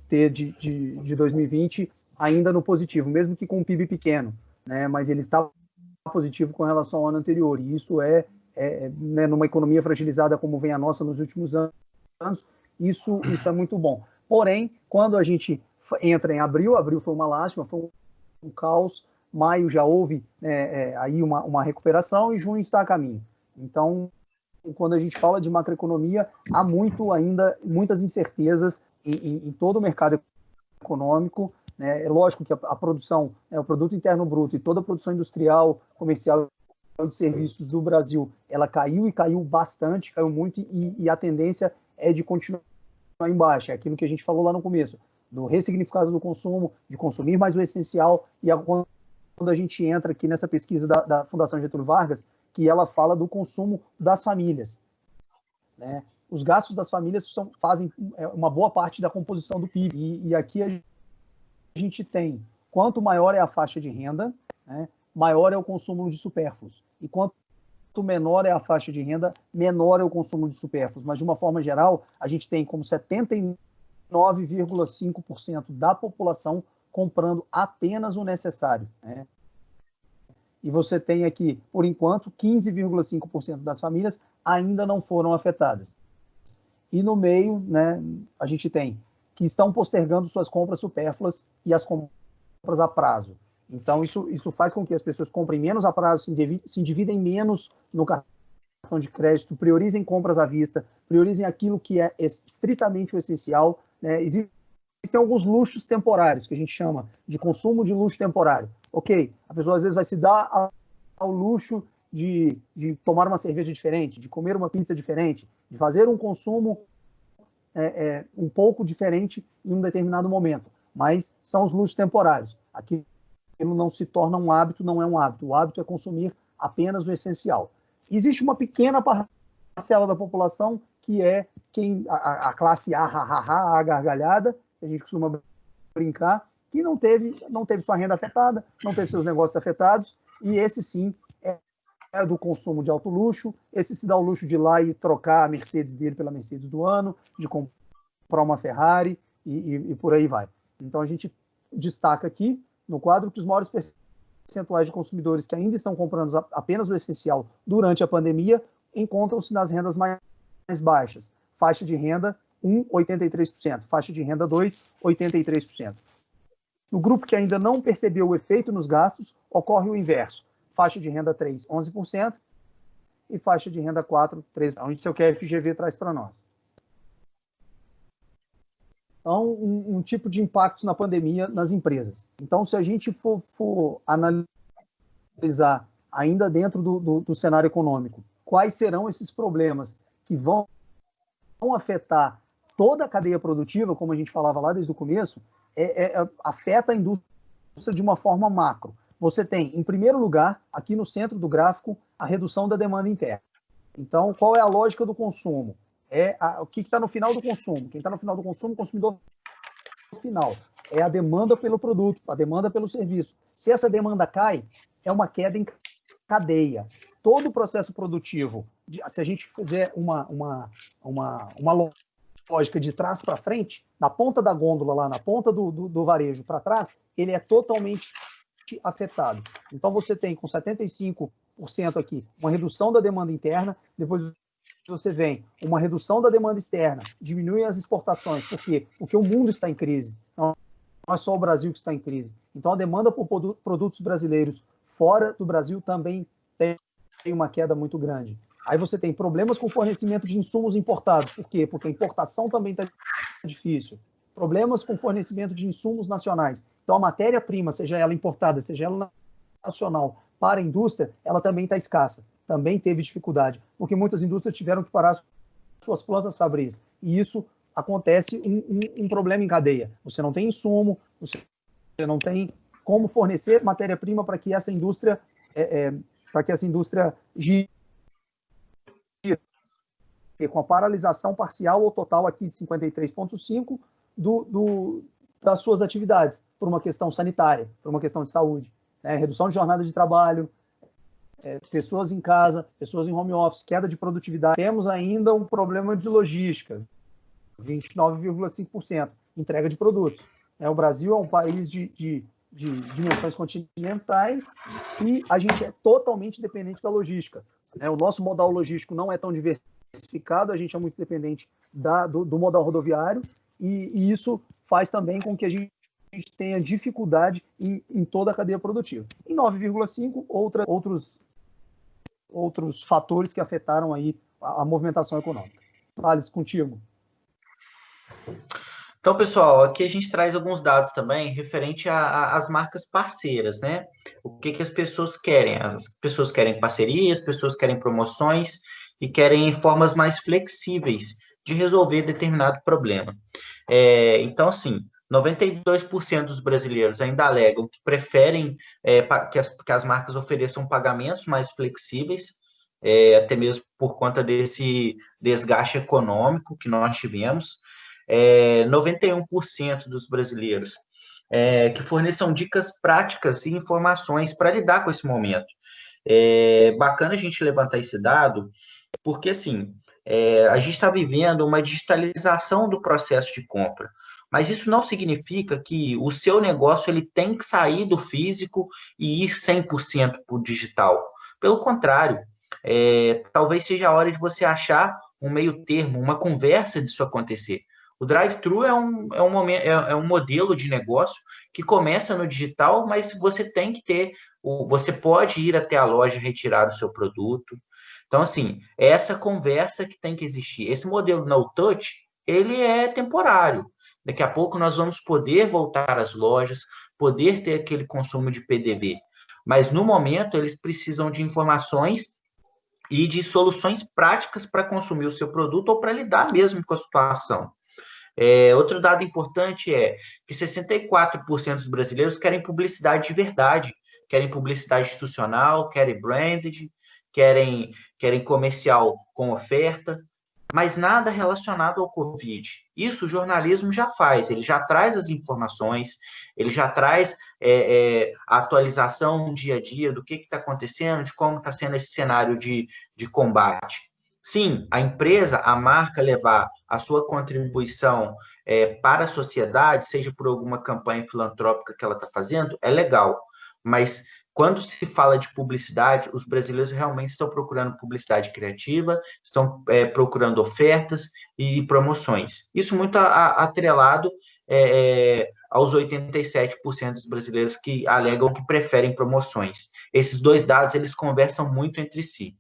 T de 2020 ainda no positivo, mesmo que com um PIB pequeno, né? Mas ele está positivo com relação ao ano anterior, e isso né, numa economia fragilizada como vem a nossa nos últimos anos, isso é muito bom. Porém, quando a gente entra em abril foi uma lástima, foi um caos, maio já houve aí uma recuperação e junho está a caminho. Então, quando a gente fala de macroeconomia, há muitas incertezas em todo o mercado econômico, né? É lógico que a produção, o produto interno bruto e toda a produção industrial, comercial de serviços do Brasil, ela caiu bastante, caiu muito, e a tendência é de continuar em baixa. É aquilo que a gente falou lá no começo, do ressignificado do consumo, de consumir mais o essencial, e quando a gente entra aqui nessa pesquisa da Fundação Getúlio Vargas, que ela fala do consumo das famílias, né? Os gastos das famílias fazem uma boa parte da composição do PIB, e aqui a gente tem, quanto maior é a faixa de renda, né, maior é o consumo de supérfluos, e quanto menor é a faixa de renda, menor é o consumo de supérfluos. Mas, de uma forma geral, a gente tem como 79,5% da população comprando apenas o necessário, né? E você tem aqui, por enquanto, 15,5% das famílias ainda não foram afetadas. E no meio, né, a gente tem que estão postergando suas compras supérfluas e as compras a prazo. Então, isso faz com que as pessoas comprem menos a prazo, se endividem menos no cartão de crédito, priorizem compras à vista, priorizem aquilo que é estritamente o essencial, né? Existem alguns luxos temporários, que a gente chama de consumo de luxo temporário. Ok, a pessoa às vezes vai se dar ao luxo de tomar uma cerveja diferente, de comer uma pizza diferente, de fazer um consumo um pouco diferente em um determinado momento, mas são os luxos temporários. Aquilo não se torna um hábito, não é um hábito. O hábito é consumir apenas o essencial. Existe uma pequena parcela da população que é a classe a gargalhada, que a gente costuma brincar, que não teve sua renda afetada, não teve seus negócios afetados, e esse sim é do consumo de alto luxo, esse se dá o luxo de ir lá e trocar a Mercedes dele pela Mercedes do ano, de comprar uma Ferrari e por aí vai. Então a gente destaca aqui no quadro que os maiores percentuais de consumidores que ainda estão comprando apenas o essencial durante a pandemia encontram-se nas rendas mais baixas. Faixa de renda 1, 83%. Faixa de renda 2, 83%. No grupo que ainda não percebeu o efeito nos gastos, ocorre o inverso. Faixa de renda 3, 11%. E faixa de renda 4, 13%. Onde seu QFGV traz para nós. Então, um tipo de impacto na pandemia nas empresas. Então, se a gente for analisar ainda dentro do cenário econômico, quais serão esses problemas que vão afetar toda a cadeia produtiva, como a gente falava lá desde o começo, afeta a indústria de uma forma macro. Você tem, em primeiro lugar, aqui no centro do gráfico, a redução da demanda interna. Então, qual é a lógica do consumo? O que está no final do consumo? Quem está no final do consumo, o consumidor final. É a demanda pelo produto, a demanda pelo serviço. Se essa demanda cai, é uma queda em cadeia. Todo o processo produtivo, se a gente fizer uma lógica de trás para frente, da ponta da gôndola lá, na ponta do varejo para trás, ele é totalmente afetado. Então você tem com 75% aqui uma redução da demanda interna, depois você vem uma redução da demanda externa, diminui as exportações. Por quê? Porque o mundo está em crise. Não é só o Brasil que está em crise. Então a demanda por produtos brasileiros fora do Brasil também tem uma queda muito grande. Aí você tem problemas com o fornecimento de insumos importados. Por quê? Porque a importação também está difícil. Problemas com o fornecimento de insumos nacionais. Então a matéria-prima, seja ela importada, seja ela nacional, para a indústria, ela também está escassa. Também teve dificuldade, porque muitas indústrias tiveram que parar suas plantas fabris. E isso acontece um problema em cadeia. Você não tem insumo, você não tem como fornecer matéria-prima para que essa indústria gire. Com a paralisação parcial ou total aqui 53,5% das suas atividades, por uma questão sanitária, por uma questão de saúde. Redução de jornada de trabalho, pessoas em casa, pessoas em home office, queda de produtividade. Temos ainda um problema de logística, 29,5%, entrega de produtos. O Brasil é um país de dimensões continentais e a gente é totalmente dependente da logística. O nosso modal logístico não é tão diversificado, a gente é muito dependente do modal rodoviário e isso faz também com que a gente tenha dificuldade em toda a cadeia produtiva. Em 9,5%, outros fatores que afetaram aí a movimentação econômica. Thales, contigo. Então, pessoal, aqui a gente traz alguns dados também referente às marcas parceiras, né? O que as pessoas querem? As pessoas querem parcerias, as pessoas querem promoções e querem formas mais flexíveis de resolver determinado problema. Então, assim, 92% dos brasileiros ainda alegam que preferem que as marcas ofereçam pagamentos mais flexíveis, até mesmo por conta desse desgaste econômico que nós tivemos. 91% dos brasileiros que forneçam dicas práticas e informações para lidar com esse momento. Bacana a gente levantar esse dado, porque assim, a gente está vivendo uma digitalização do processo de compra, mas isso não significa que o seu negócio ele tem que sair do físico e ir 100% para o digital. Pelo contrário, talvez seja a hora de você achar um meio termo, uma conversa disso acontecer. O drive-thru é um modelo de negócio que começa no digital, mas você tem que ter, você pode ir até a loja retirar o seu produto. Então, assim, é essa conversa que tem que existir. Esse modelo no touch, ele é temporário. Daqui a pouco nós vamos poder voltar às lojas, poder ter aquele consumo de PDV. Mas, no momento, eles precisam de informações e de soluções práticas para consumir o seu produto ou para lidar mesmo com a situação. Outro dado importante é que 64% dos brasileiros querem publicidade de verdade, querem publicidade institucional, querem branded, querem comercial com oferta, mas nada relacionado ao Covid. Isso o jornalismo já faz, ele já traz as informações, ele já traz a atualização dia a dia do que está acontecendo, de como está sendo esse cenário de combate. Sim, a empresa, a marca levar a sua contribuição para a sociedade, seja por alguma campanha filantrópica que ela está fazendo, é legal. Mas quando se fala de publicidade, os brasileiros realmente estão procurando publicidade criativa, estão procurando ofertas e promoções. Isso muito atrelado aos 87% dos brasileiros que alegam que preferem promoções. Esses dois dados, eles conversam muito entre si.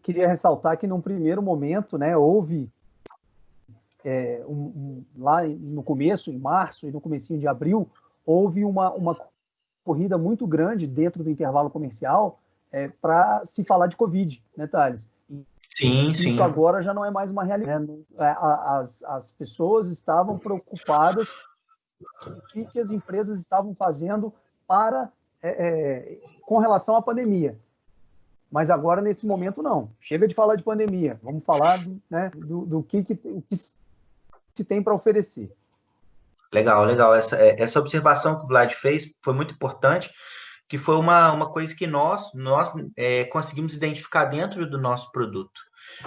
Queria ressaltar que, num primeiro momento, né, houve, lá no começo, em março e no comecinho de abril, houve uma corrida muito grande dentro do intervalo comercial para se falar de Covid, né, Thales? Sim, Isso sim. agora já não é mais uma realidade. As pessoas estavam preocupadas com o que as empresas estavam fazendo com relação à pandemia. Mas agora, nesse momento, não. Chega de falar de pandemia. Vamos falar do que se tem para oferecer. Legal, legal. Essa observação que o Vlad fez foi muito importante, que foi uma coisa que nós conseguimos identificar dentro do nosso produto.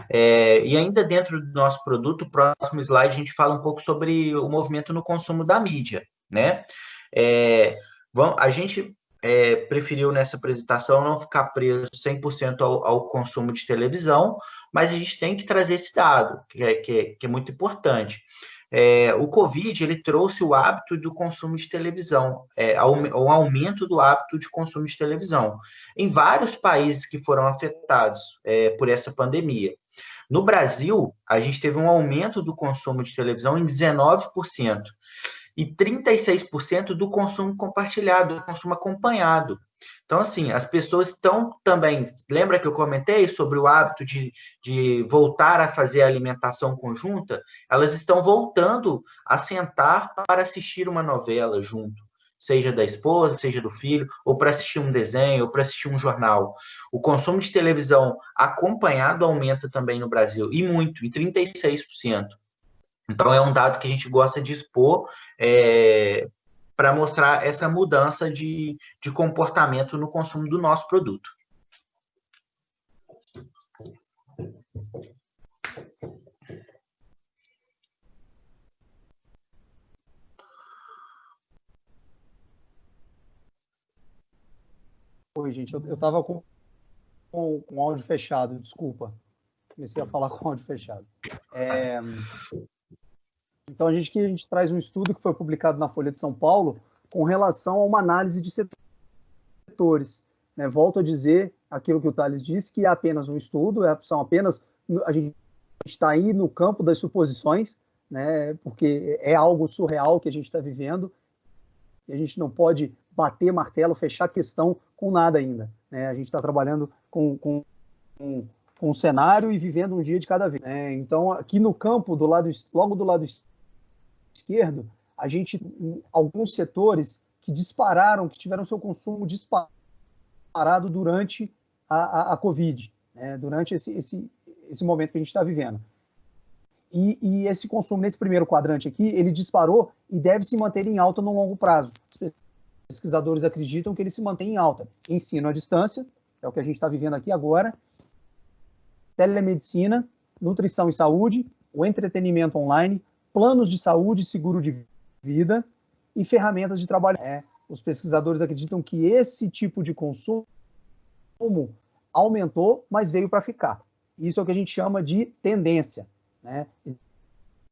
E ainda dentro do nosso produto, o próximo slide, a gente fala um pouco sobre o movimento no consumo da mídia, né? A gente preferiu nessa apresentação não ficar preso 100% ao consumo de televisão, mas a gente tem que trazer esse dado, que é muito importante. O Covid, ele trouxe o hábito do consumo de televisão, o aumento do hábito de consumo de televisão, em vários países que foram afetados por essa pandemia. No Brasil, a gente teve um aumento do consumo de televisão em 19%, e 36% do consumo compartilhado, do consumo acompanhado. Então, assim, as pessoas estão também... Lembra que eu comentei sobre o hábito de voltar a fazer a alimentação conjunta? Elas estão voltando a sentar para assistir uma novela junto, seja da esposa, seja do filho, ou para assistir um desenho, ou para assistir um jornal. O consumo de televisão acompanhado aumenta também no Brasil, e muito, em 36%. Então, é um dado que a gente gosta de expor para mostrar essa mudança de comportamento no consumo do nosso produto. Oi, gente, eu estava com o áudio fechado, desculpa. Comecei a falar com o áudio fechado. Então, a gente traz um estudo que foi publicado na Folha de São Paulo com relação a uma análise de setores. Né? Volto a dizer aquilo que o Thales disse, que é apenas um estudo, a gente está aí no campo das suposições, né? Porque é algo surreal que a gente está vivendo, e a gente não pode bater martelo, fechar questão com nada ainda. Né? A gente está trabalhando com um cenário e vivendo um dia de cada vez. Né? Então, aqui no campo, logo do lado esquerdo, a gente, alguns setores que dispararam, que tiveram seu consumo disparado durante a Covid, né? Durante esse momento que a gente está vivendo. E esse consumo, nesse primeiro quadrante aqui, ele disparou e deve se manter em alta no longo prazo. Os pesquisadores acreditam que ele se mantém em alta. Ensino à distância, é o que a gente está vivendo aqui agora, telemedicina, nutrição e saúde, o entretenimento online, planos de saúde e seguro de vida e ferramentas de trabalho. Os pesquisadores acreditam que esse tipo de consumo aumentou, mas veio para ficar. Isso é o que a gente chama de tendência, né?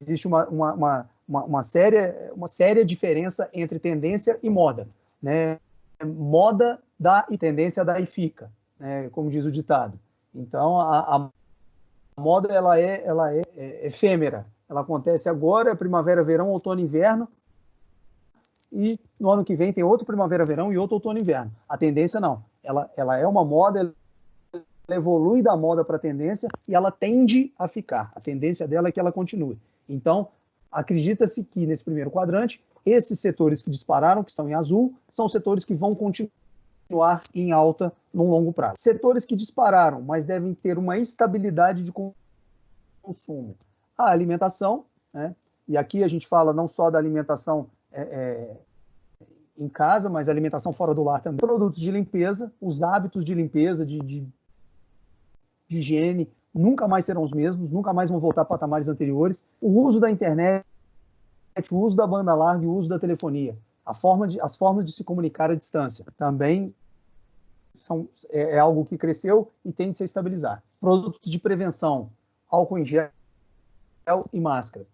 Existe uma séria diferença entre tendência e moda, né? Moda dá e tendência dá e fica, né? Como diz o ditado. Então, a moda ela é efêmera. Ela acontece agora, primavera, verão, outono, inverno, e no ano que vem tem outro primavera, verão e outro outono, inverno. A tendência não. Ela é uma moda, ela evolui da moda para a tendência e ela tende a ficar. A tendência dela é que ela continue. Então, acredita-se que nesse primeiro quadrante, esses setores que dispararam, que estão em azul, são setores que vão continuar em alta num longo prazo. Setores que dispararam, mas devem ter uma estabilidade de consumo. A alimentação, né? E aqui a gente fala não só da alimentação em casa, mas alimentação fora do lar também. Produtos de limpeza, os hábitos de limpeza, de higiene, nunca mais serão os mesmos, nunca mais vão voltar a patamares anteriores. O uso da internet, o uso da banda larga e o uso da telefonia, as formas de se comunicar à distância, também é algo que cresceu e tende a se estabilizar. Produtos de prevenção, álcool em gel e máscara.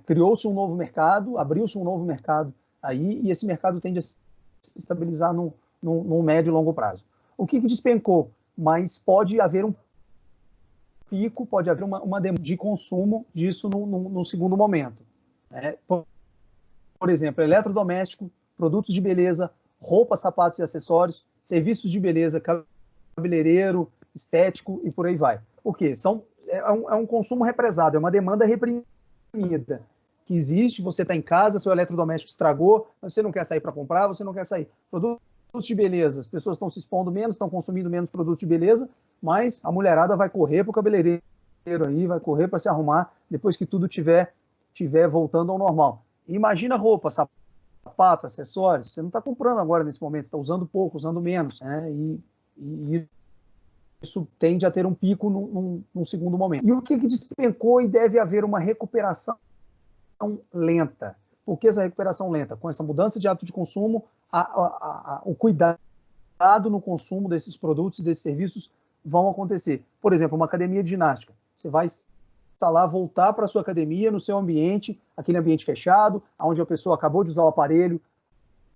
Criou-se um novo mercado, abriu-se um novo mercado aí, e esse mercado tende a se estabilizar num médio e longo prazo. O que despencou? Mas pode haver um pico, pode haver uma demanda de consumo disso no segundo momento. Por exemplo, eletrodoméstico, produtos de beleza, roupas, sapatos e acessórios, serviços de beleza, cabeleireiro, estético e por aí vai. Por quê? É um consumo represado, é uma demanda reprimida que existe. Você está em casa, seu eletrodoméstico estragou, você não quer sair para comprar, você não quer sair. Produtos de beleza, as pessoas estão se expondo menos, estão consumindo menos produtos de beleza, mas a mulherada vai correr para o cabeleireiro aí, vai correr para se arrumar depois que tudo tiver voltando ao normal. Imagina roupa, sapato, acessórios, você não está comprando agora nesse momento, você está usando pouco, usando menos, né? E isso tende a ter um pico num segundo momento. E o que despencou e deve haver uma recuperação lenta? Por que essa recuperação lenta? Com essa mudança de hábito de consumo, o cuidado no consumo desses produtos e desses serviços vão acontecer. Por exemplo, uma academia de ginástica. Você vai instalar, voltar para a sua academia, no seu ambiente, aquele ambiente fechado, onde a pessoa acabou de usar o aparelho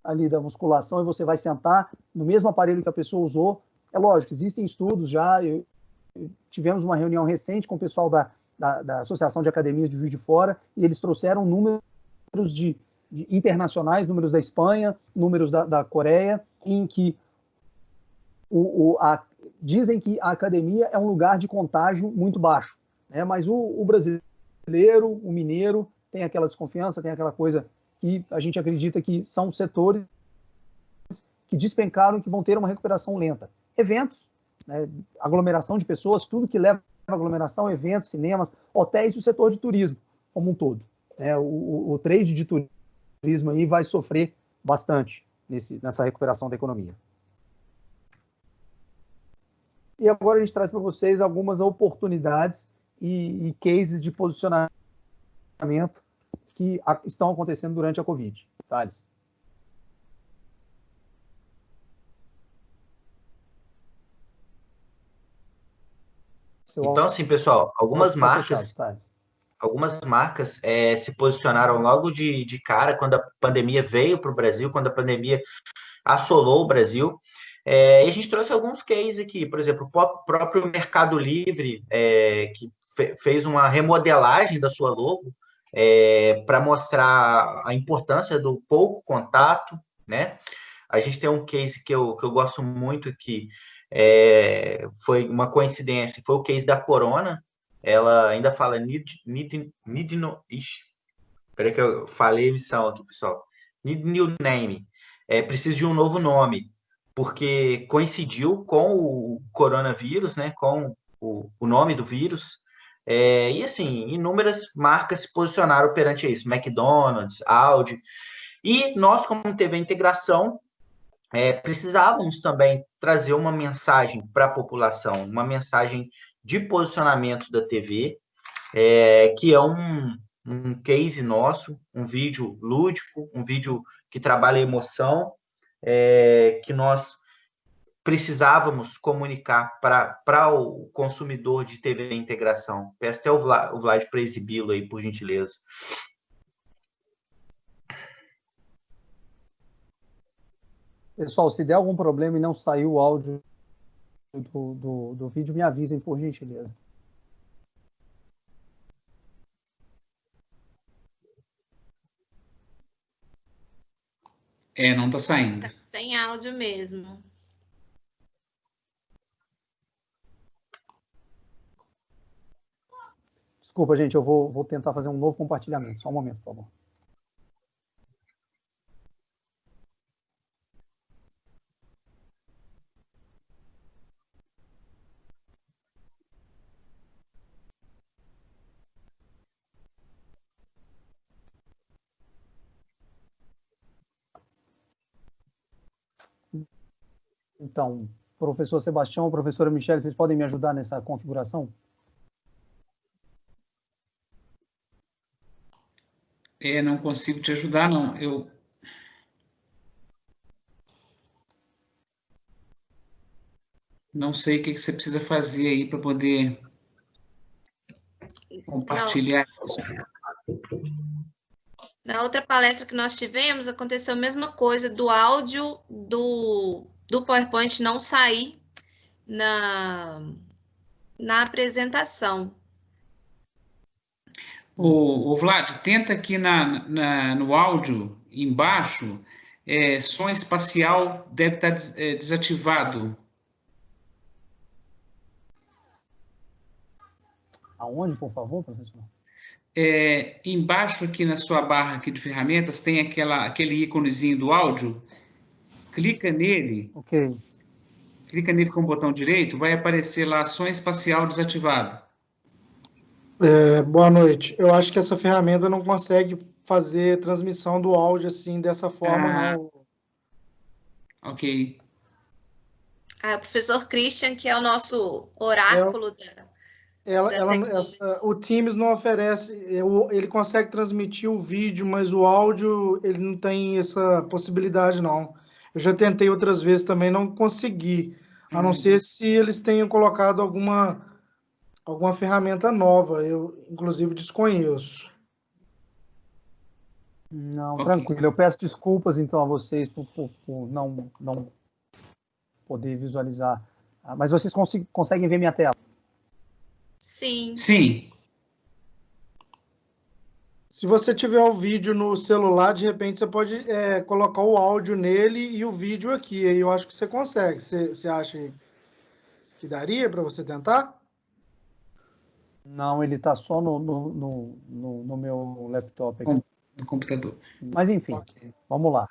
ali da musculação e você vai sentar no mesmo aparelho que a pessoa usou. É lógico, existem estudos já, tivemos uma reunião recente com o pessoal da Associação de Academias de Juiz de Fora, e eles trouxeram números internacionais, números da Espanha, números da Coreia, em que dizem que a academia é um lugar de contágio muito baixo, né? Mas o brasileiro, o mineiro, tem aquela desconfiança, tem aquela coisa que a gente acredita que são setores que despencaram e que vão ter uma recuperação lenta. Eventos, né, aglomeração de pessoas, tudo que leva a aglomeração, eventos, cinemas, hotéis e o setor de turismo como um todo. O trade de turismo aí vai sofrer bastante nessa recuperação da economia. E agora a gente traz para vocês algumas oportunidades e cases de posicionamento que estão acontecendo durante a Covid. Thales. Então, assim, pessoal, algumas marcas se posicionaram logo de cara quando a pandemia veio para o Brasil, quando a pandemia assolou o Brasil. E a gente trouxe alguns cases aqui, por exemplo, o próprio Mercado Livre, que fez uma remodelagem da sua logo para mostrar a importância do pouco contato, né? A gente tem um case que eu gosto muito aqui, foi uma coincidência, foi o case da Corona. Ela ainda fala peraí que eu falei a emissão aqui, pessoal. Need new name. Precisa de um novo nome, porque coincidiu com o coronavírus, né, com o nome do vírus, e assim, inúmeras marcas se posicionaram perante isso, McDonald's, Audi, e nós, como TV Integração, precisávamos também trazer uma mensagem para a população, uma mensagem de posicionamento da TV, que é um case nosso, um vídeo lúdico, um vídeo que trabalha emoção, que nós precisávamos comunicar para o consumidor de TV integração? Peço até o Vlad para exibi-lo aí, por gentileza. Pessoal, se der algum problema e não sair o áudio do vídeo, me avisem, por gentileza. Não está saindo. Tá sem áudio mesmo. Desculpa, gente, eu vou tentar fazer um novo compartilhamento. Só um momento, por favor. Então, professor Sebastião, professora Michele, vocês podem me ajudar nessa configuração? Não consigo te ajudar, não. Eu não sei o que você precisa fazer aí para poder compartilhar isso. Na outra palestra que nós tivemos, aconteceu a mesma coisa, do áudio do PowerPoint não sair na apresentação. O Vlad, tenta aqui no áudio, embaixo, som espacial deve estar desativado. Aonde, por favor, professor? Embaixo aqui na sua barra aqui de ferramentas tem aquele íconezinho do áudio. Clica nele. Ok. Clica nele com o botão direito, vai aparecer lá som espacial desativado. Boa noite. Eu acho que essa ferramenta não consegue fazer transmissão do áudio assim dessa forma, não. Ok. O professor Christian, que é o nosso oráculo da o Teams não oferece, ele consegue transmitir o vídeo, mas o áudio ele não tem essa possibilidade, não. Eu já tentei outras vezes também, não consegui, a não ser se eles tenham colocado alguma ferramenta nova, eu inclusive desconheço. Não, Ok. tranquilo. Eu peço desculpas, então, a vocês por não poder visualizar. Mas vocês conseguem ver minha tela? Sim. Sim. Se você tiver o vídeo no celular, de repente você pode colocar o áudio nele e o vídeo aqui. Aí eu acho que você consegue. Você acha que daria para você tentar? Não, ele está só no meu laptop aqui. No computador. Mas, enfim, vamos lá.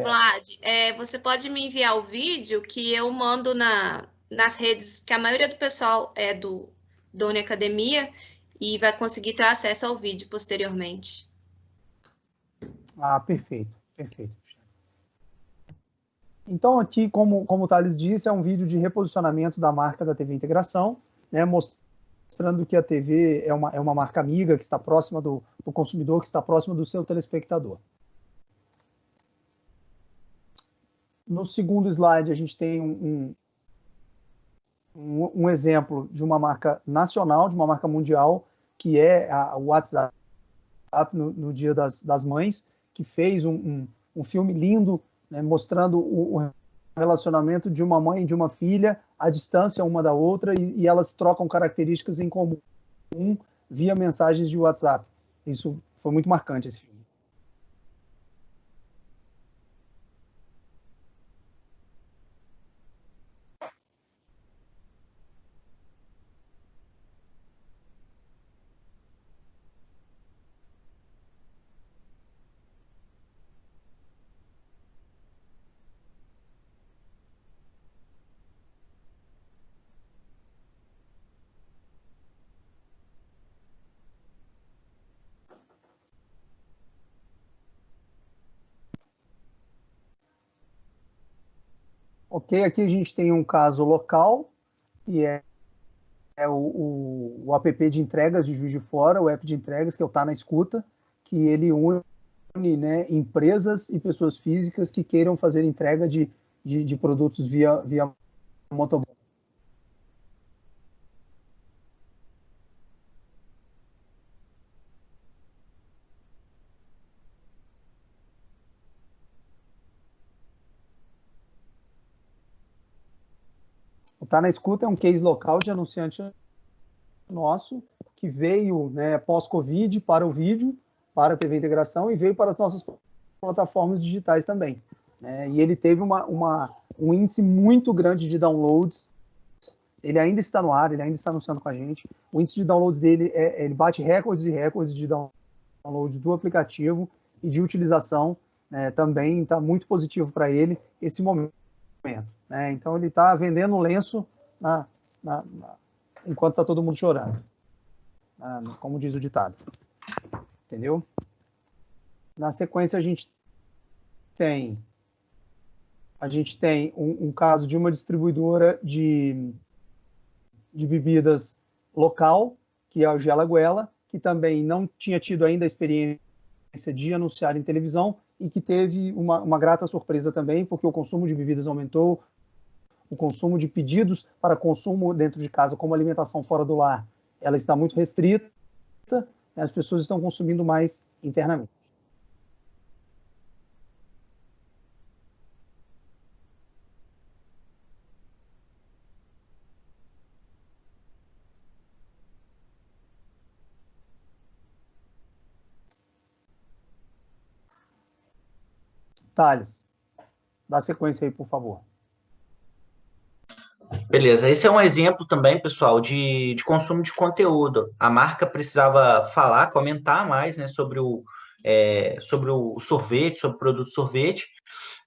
Vlad, você pode me enviar o vídeo que eu mando nas redes, que a maioria do pessoal é do Uniacademia e vai conseguir ter acesso ao vídeo posteriormente. Perfeito, perfeito. Então, aqui, como o Thales disse, é um vídeo de reposicionamento da marca da TV Integração, né, mostrando que a TV é uma marca amiga, que está próxima do consumidor, que está próxima do seu telespectador. No segundo slide, a gente tem um exemplo de uma marca nacional, de uma marca mundial, que é o WhatsApp no Dia das Mães, que fez um filme lindo, né, mostrando o relacionamento de uma mãe e de uma filha, à distância uma da outra, e elas trocam características em comum via mensagens de WhatsApp. Isso foi muito marcante, esse filme. Ok, aqui a gente tem um caso local, que é o app de entregas de Juiz de Fora, o app de entregas, que é o Tá na Escuta, que ele une, né, empresas e pessoas físicas que queiram fazer entrega de produtos via motoboy. O Tá na Escuta é um case local de anunciante nosso que veio, né, pós-Covid para o vídeo, para a TV Integração e veio para as nossas plataformas digitais também. Né? E ele teve um índice muito grande de downloads. Ele ainda está no ar, ele ainda está anunciando com a gente. O índice de downloads dele, ele bate recordes e recordes de download do aplicativo e de utilização. Também está muito positivo para ele esse momento. Né? Então, ele está vendendo um lenço enquanto está todo mundo chorando. Como diz o ditado. Entendeu? Na sequência, a gente tem um caso de uma distribuidora de bebidas local, que é o Gelaguela, que também não tinha tido ainda a experiência de anunciar em televisão e que teve uma grata surpresa também, porque o consumo de bebidas aumentou, o consumo de pedidos para consumo dentro de casa, como alimentação fora do lar, ela está muito restrita, né? As pessoas estão consumindo mais internamente. Thales, dá sequência aí, por favor. Beleza, esse é um exemplo também, pessoal, de consumo de conteúdo. A marca precisava falar, comentar mais, né, sobre o sorvete, sobre o produto sorvete.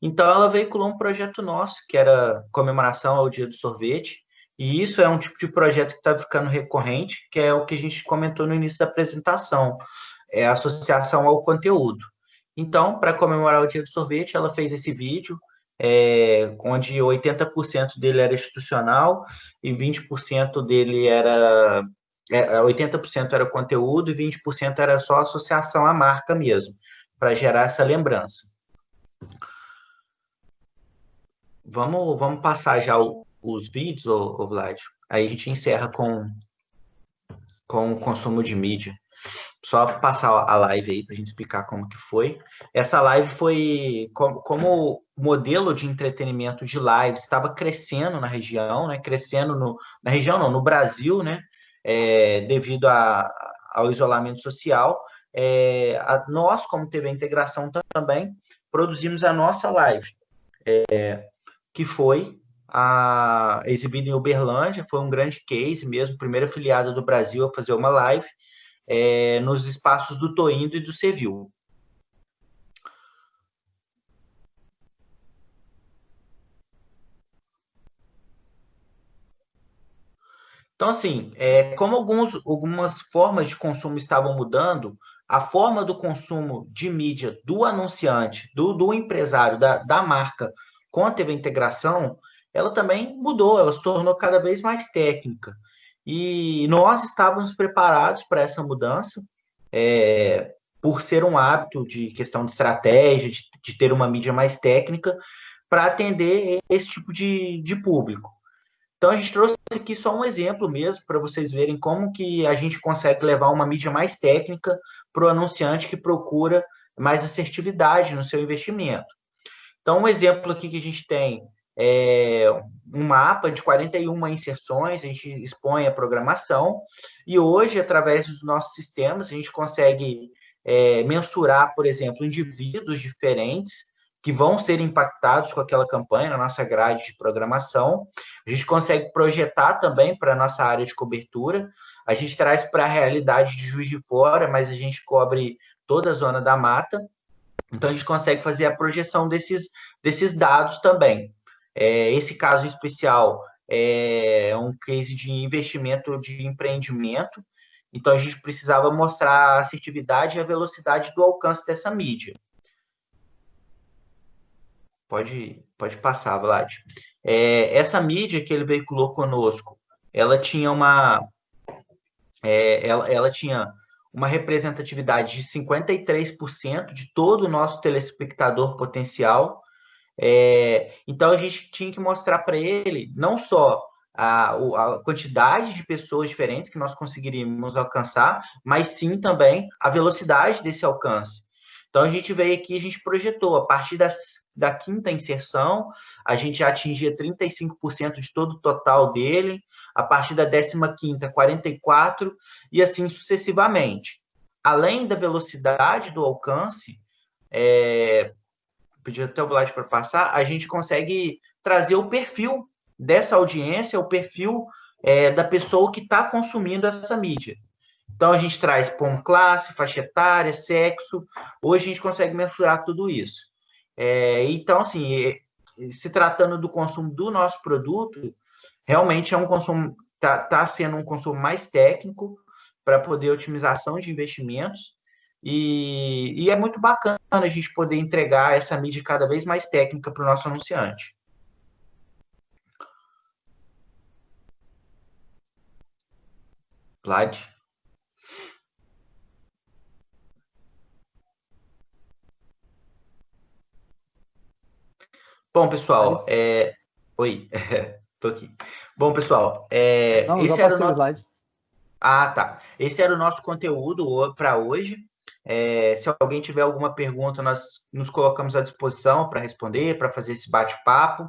Então, ela veiculou um projeto nosso, que era comemoração ao Dia do Sorvete. E isso é um tipo de projeto que está ficando recorrente, que é o que a gente comentou no início da apresentação, é a associação ao conteúdo. Então, para comemorar o Dia do Sorvete, ela fez esse vídeo, onde 80% dele era institucional e 20% dele era 80% era conteúdo e 20% era só associação à marca mesmo, para gerar essa lembrança. Vamos passar já os vídeos, Vlad. Aí a gente encerra com o consumo de mídia. Só passar a live aí para a gente explicar como que foi. Essa live foi como modelo de entretenimento de live estava crescendo na região, né? Crescendo na região não, no Brasil, né? Devido ao isolamento social. Nós, como TV Integração também, produzimos a nossa live, que foi exibida em Uberlândia, foi um grande case mesmo, primeira afiliada do Brasil a fazer uma live, nos espaços do Tô Indo e do Cevil. Então, assim, como algumas formas de consumo estavam mudando, a forma do consumo de mídia do anunciante, do empresário, da marca com a TV Integração, ela também mudou, ela se tornou cada vez mais técnica. E nós estávamos preparados para essa mudança, por ser um hábito de questão de estratégia, de ter uma mídia mais técnica, para atender esse tipo de público. Então, a gente trouxe aqui só um exemplo mesmo, para vocês verem como que a gente consegue levar uma mídia mais técnica para o anunciante que procura mais assertividade no seu investimento. Então, um exemplo aqui que a gente tem é um mapa de 41 inserções, a gente expõe a programação, e hoje, através dos nossos sistemas, a gente consegue mensurar, por exemplo, indivíduos diferentes que vão ser impactados com aquela campanha na nossa grade de programação. A gente consegue projetar também para a nossa área de cobertura. A gente traz para a realidade de Juiz de Fora, mas a gente cobre toda a zona da mata. Então, a gente consegue fazer a projeção desses dados também. Esse caso em especial é um case de investimento de empreendimento. Então, a gente precisava mostrar a assertividade e a velocidade do alcance dessa mídia. Pode passar, Vlad. Essa mídia que ele veiculou conosco, ela tinha ela tinha uma representatividade de 53% de todo o nosso telespectador potencial. Então, a gente tinha que mostrar para ele não só a quantidade de pessoas diferentes que nós conseguiríamos alcançar, mas sim também a velocidade desse alcance. Então, a gente veio aqui, a gente projetou, a partir da quinta inserção, a gente já atingia 35% de todo o total dele, a partir da 15ª, 44%, e assim sucessivamente. Além da velocidade do alcance, pedi até o Vlad para passar, a gente consegue trazer o perfil dessa audiência, o perfil da pessoa que está consumindo essa mídia. Então, a gente traz como classe, faixa etária, sexo. Hoje, a gente consegue mensurar tudo isso. Então, assim, se tratando do consumo do nosso produto, realmente é um consumo, está sendo um consumo mais técnico para poder otimização de investimentos. E é muito bacana a gente poder entregar essa mídia cada vez mais técnica para o nosso anunciante. Vlad? Bom, pessoal, oi, tô aqui. Bom, pessoal, Não, esse já era o passei o nosso... slide. Ah, tá. Esse era o nosso conteúdo para hoje. Se alguém tiver alguma pergunta, nós nos colocamos à disposição para responder, para fazer esse bate-papo.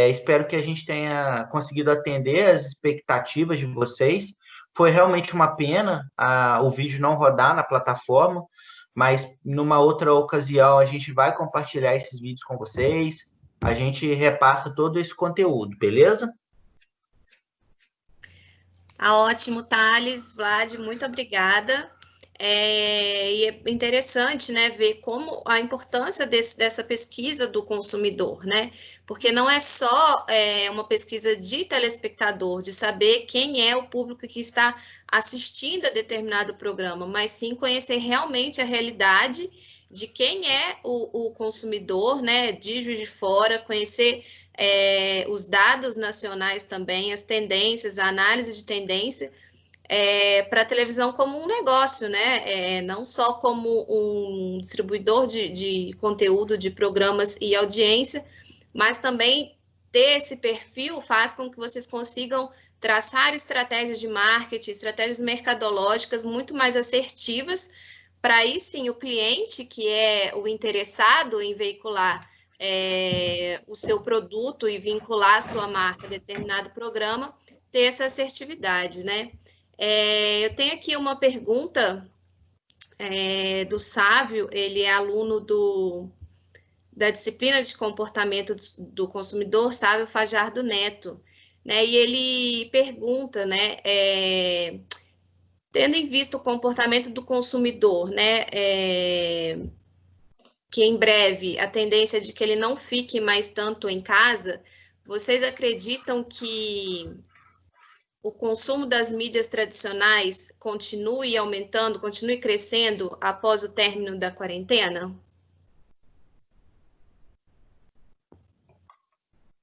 Espero que a gente tenha conseguido atender as expectativas de vocês. Foi realmente uma pena o vídeo não rodar na plataforma, mas numa outra ocasião a gente vai compartilhar esses vídeos com vocês, a gente repassa todo esse conteúdo, beleza? Ótimo, Thales, Vlad, muito obrigada. E é interessante, né, ver como a importância dessa pesquisa do consumidor, né? Porque não é só uma pesquisa de telespectador, de saber quem é o público que está assistindo a determinado programa, mas sim conhecer realmente a realidade de quem é o consumidor, né, de Juiz de Fora, conhecer os dados nacionais também, as tendências, a análise de tendência, para a televisão como um negócio, né? Não só como um distribuidor de conteúdo, de programas e audiência, mas também ter esse perfil faz com que vocês consigam traçar estratégias de marketing, estratégias mercadológicas muito mais assertivas, para aí sim o cliente, que é o interessado em veicular o seu produto e vincular a sua marca a determinado programa, ter essa assertividade, né? Eu tenho aqui uma pergunta do Sávio, ele é aluno da disciplina de comportamento do consumidor, Sávio Fajardo Neto, né? E ele pergunta, né? Tendo em vista o comportamento do consumidor, né? Que em breve a tendência é de que ele não fique mais tanto em casa, vocês acreditam que o consumo das mídias tradicionais continue aumentando, continue crescendo após o término da quarentena?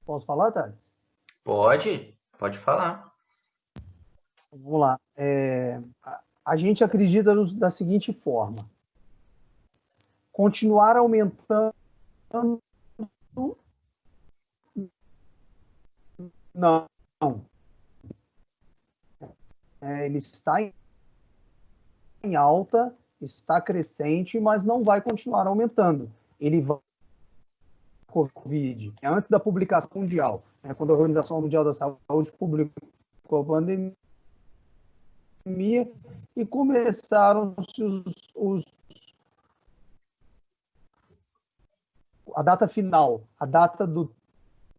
Posso falar, Thales? Pode falar. Vamos lá. A gente acredita da seguinte forma: continuar aumentando, não. Ele está em alta, está crescente, mas não vai continuar aumentando. Ele vai Covid, antes da publicação mundial, quando a Organização Mundial da Saúde publicou a pandemia, e começaram-se a data final, a data do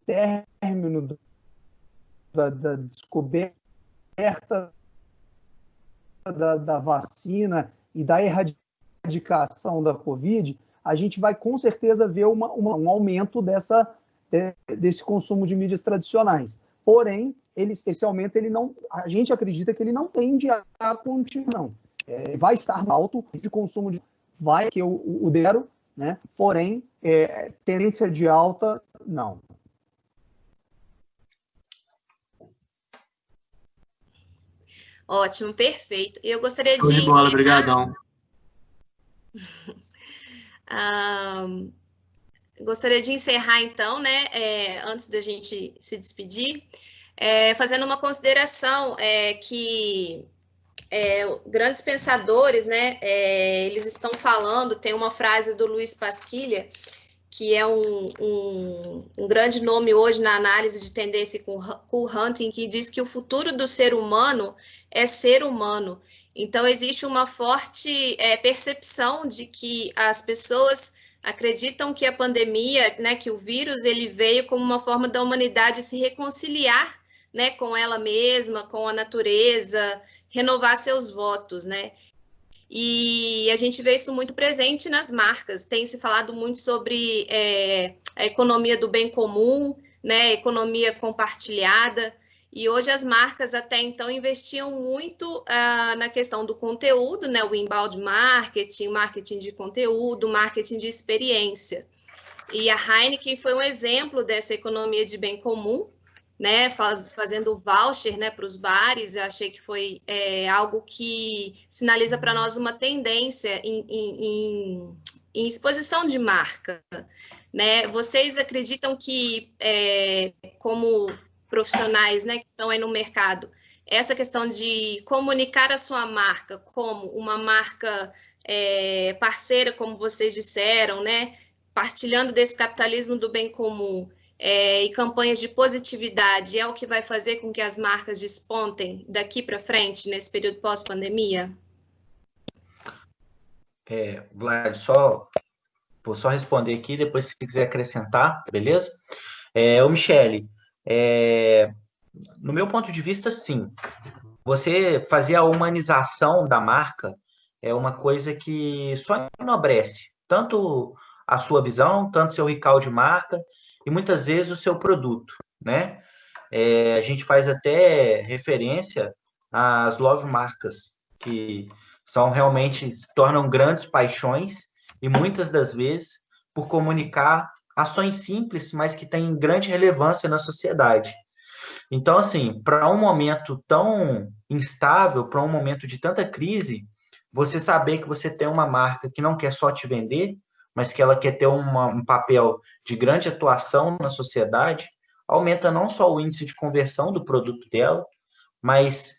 término da descoberta da vacina e da erradicação da Covid, a gente vai com certeza ver um aumento desse consumo de mídias tradicionais. Porém, esse aumento, a gente acredita que ele não tende a continuar, não. Vai estar alto, esse consumo vai que o zero, né? Porém, tendência de alta, não. Ótimo, perfeito. Eu gostaria Show de bola, obrigadão. gostaria de encerrar, então, né, antes da gente se despedir, fazendo uma consideração que grandes pensadores, né, eles estão falando, tem uma frase do Luiz Pasquilha, que é um grande nome hoje na análise de tendência com o Hunting, que diz que o futuro do ser humano é ser humano. Então, existe uma forte percepção de que as pessoas acreditam que a pandemia, né, que o vírus, ele veio como uma forma da humanidade se reconciliar, né, com ela mesma, com a natureza, renovar seus votos, né? E a gente vê isso muito presente nas marcas. Tem se falado muito sobre a economia do bem comum, né, economia compartilhada. E hoje as marcas até então investiam muito na questão do conteúdo, né, o inbound marketing, marketing de conteúdo, marketing de experiência. E a Heineken foi um exemplo dessa economia de bem comum, né, fazendo voucher, né, para os bares. Eu achei que foi algo que sinaliza para nós uma tendência em exposição de marca, né? Vocês acreditam que, como profissionais, né, que estão aí no mercado, essa questão de comunicar a sua marca como uma marca parceira, como vocês disseram, né, partilhando desse capitalismo do bem comum, e campanhas de positividade é o que vai fazer com que as marcas despontem daqui para frente, nesse período pós-pandemia? Vlad, vou só responder aqui, depois se quiser acrescentar, beleza? Michele, no meu ponto de vista, sim. Você fazer a humanização da marca é uma coisa que só enobrece tanto a sua visão, tanto seu recall de marca, e muitas vezes o seu produto, né? A gente faz até referência às love marcas, que são realmente, se tornam grandes paixões, e muitas das vezes por comunicar ações simples, mas que têm grande relevância na sociedade. Então, assim, para um momento tão instável, para um momento de tanta crise, você saber que você tem uma marca que não quer só te vender, mas que ela quer ter um papel de grande atuação na sociedade, aumenta não só o índice de conversão do produto dela, mas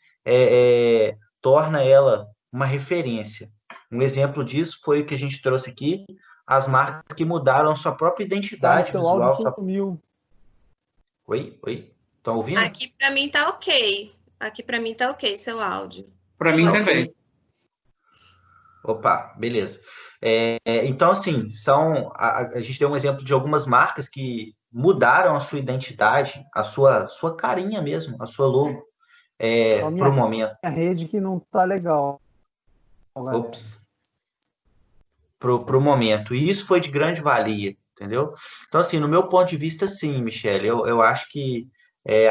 torna ela uma referência. Um exemplo disso foi o que a gente trouxe aqui, as marcas que mudaram a sua própria identidade seu visual. Áudio sumiu. Oi? Estão ouvindo? Aqui para mim tá ok. Aqui para mim tá ok seu áudio. Para mim também. Opa, beleza. Então, assim, a gente deu um exemplo de algumas marcas que mudaram a sua identidade, a sua carinha mesmo, a sua logo, para o momento. A rede que não tá legal. Ops. Pro momento. E isso foi de grande valia, entendeu? Então, assim, no meu ponto de vista, sim, Michele, eu acho que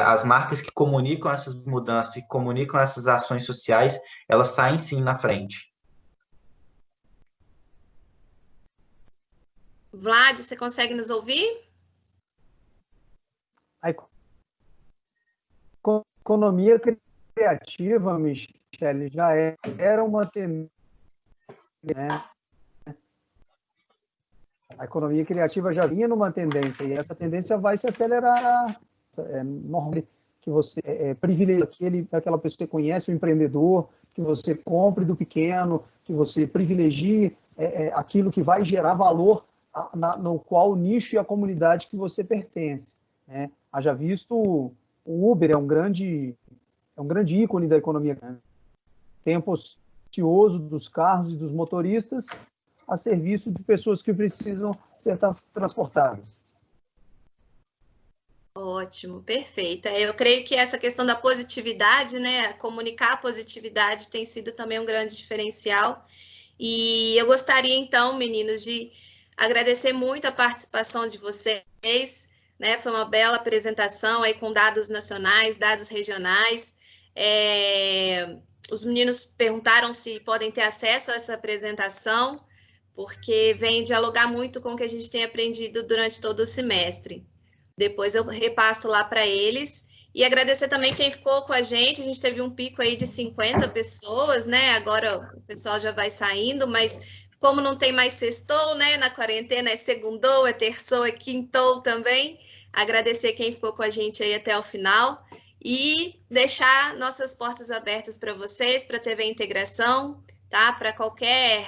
as marcas que comunicam essas mudanças, que comunicam essas ações sociais, elas saem sim na frente. Vlad, você consegue nos ouvir? A economia criativa, Michele, já era uma tendência, né? A economia criativa já vinha numa tendência, e essa tendência vai se acelerar. É normal que você privilegie aquela pessoa que você conhece, o empreendedor, que você compre do pequeno, que você privilegie aquilo que vai gerar valor no qual o nicho e a comunidade que você pertence, né? Haja visto, o Uber é um grande ícone da economia. Tempo ocioso dos carros e dos motoristas a serviço de pessoas que precisam ser transportadas. Ótimo, perfeito. Eu creio que essa questão da positividade, né, comunicar a positividade tem sido também um grande diferencial. E eu gostaria, então, meninos, de agradecer muito a participação de vocês, né? Foi uma bela apresentação aí com dados nacionais, dados regionais. Os meninos perguntaram se podem ter acesso a essa apresentação, porque vem dialogar muito com o que a gente tem aprendido durante todo o semestre. Depois eu repasso lá para eles. E agradecer também quem ficou com a gente teve um pico aí de 50 pessoas, né? Agora o pessoal já vai saindo, mas como não tem mais sextou, né, na quarentena, é segundou, é terçou, é quintou também. Agradecer quem ficou com a gente aí até o final e deixar nossas portas abertas para vocês, para a TV Integração, tá? Para qualquer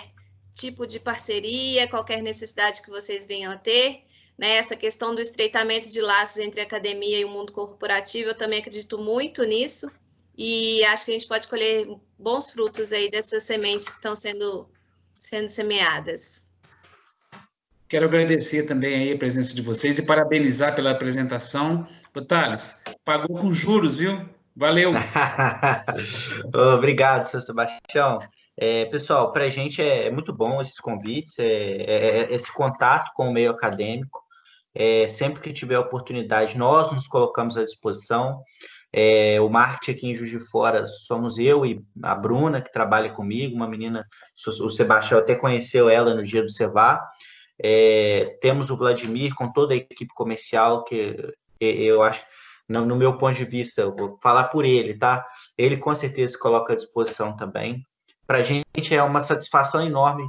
tipo de parceria, qualquer necessidade que vocês venham a ter, né? Essa questão do estreitamento de laços entre a academia e o mundo corporativo, eu também acredito muito nisso e acho que a gente pode colher bons frutos aí dessas sementes que estão sendo semeadas. Quero agradecer também aí a presença de vocês e parabenizar pela apresentação. Ô, Thales, pagou com juros, viu? Valeu! Obrigado, seu Sebastião. Pessoal, para a gente é muito bom esses convites, esse contato com o meio acadêmico. Sempre que tiver oportunidade, nós nos colocamos à disposição. O marketing aqui em Juiz de Fora somos eu e a Bruna, que trabalha comigo, uma menina, o Sebastião até conheceu ela no dia do Cevá. Temos o Vladimir com toda a equipe comercial, que eu acho, no meu ponto de vista, eu vou falar por ele, tá? Ele com certeza se coloca à disposição também. Para a gente é uma satisfação enorme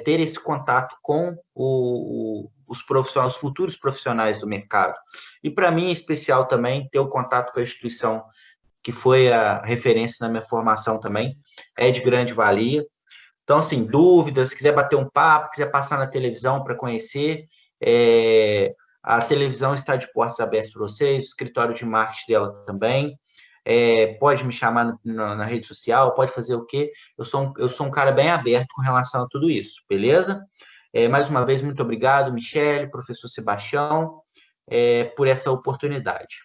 ter esse contato com os profissionais, os futuros profissionais do mercado. E para mim, em especial também, ter o contato com a instituição que foi a referência na minha formação também, é de grande valia. Então, assim, dúvidas, se quiser bater um papo, quiser passar na televisão para conhecer, a televisão está de portas abertas para vocês, o escritório de marketing dela também. Pode me chamar na rede social, pode fazer o quê? Eu sou um cara bem aberto com relação a tudo isso, beleza? Mais uma vez, muito obrigado, Michele, professor Sebastião, por essa oportunidade.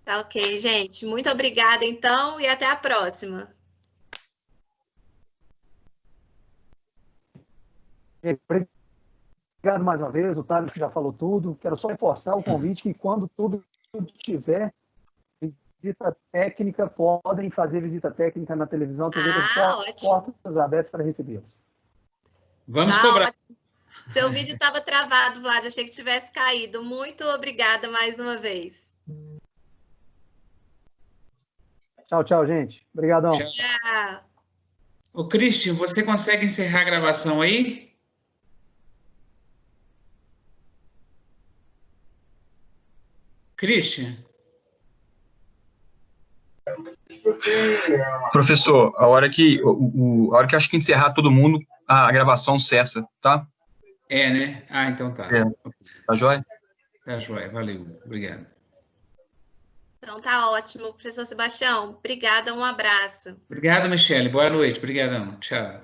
Tá ok, gente. Muito obrigada, então, e até a próxima. Obrigado mais uma vez, o Thales que já falou tudo. Quero só reforçar o convite que quando tudo tiver visita técnica, podem fazer visita técnica na televisão, TV portas abertas para recebê-los. Vamos cobrar. Ótimo. Seu vídeo estava travado, Vlad, achei que tivesse caído. Muito obrigada mais uma vez. Tchau, tchau, gente. Obrigadão. Tchau. Ô, Christian, você consegue encerrar a gravação aí? Christian? Professor, a hora que acho que encerrar todo mundo, a gravação cessa, tá? Né? Então tá. Tá joia? Tá joia, valeu. Obrigado. Então tá ótimo. Professor Sebastião, obrigada, um abraço. Obrigado, Michele. Boa noite. Obrigadão. Tchau.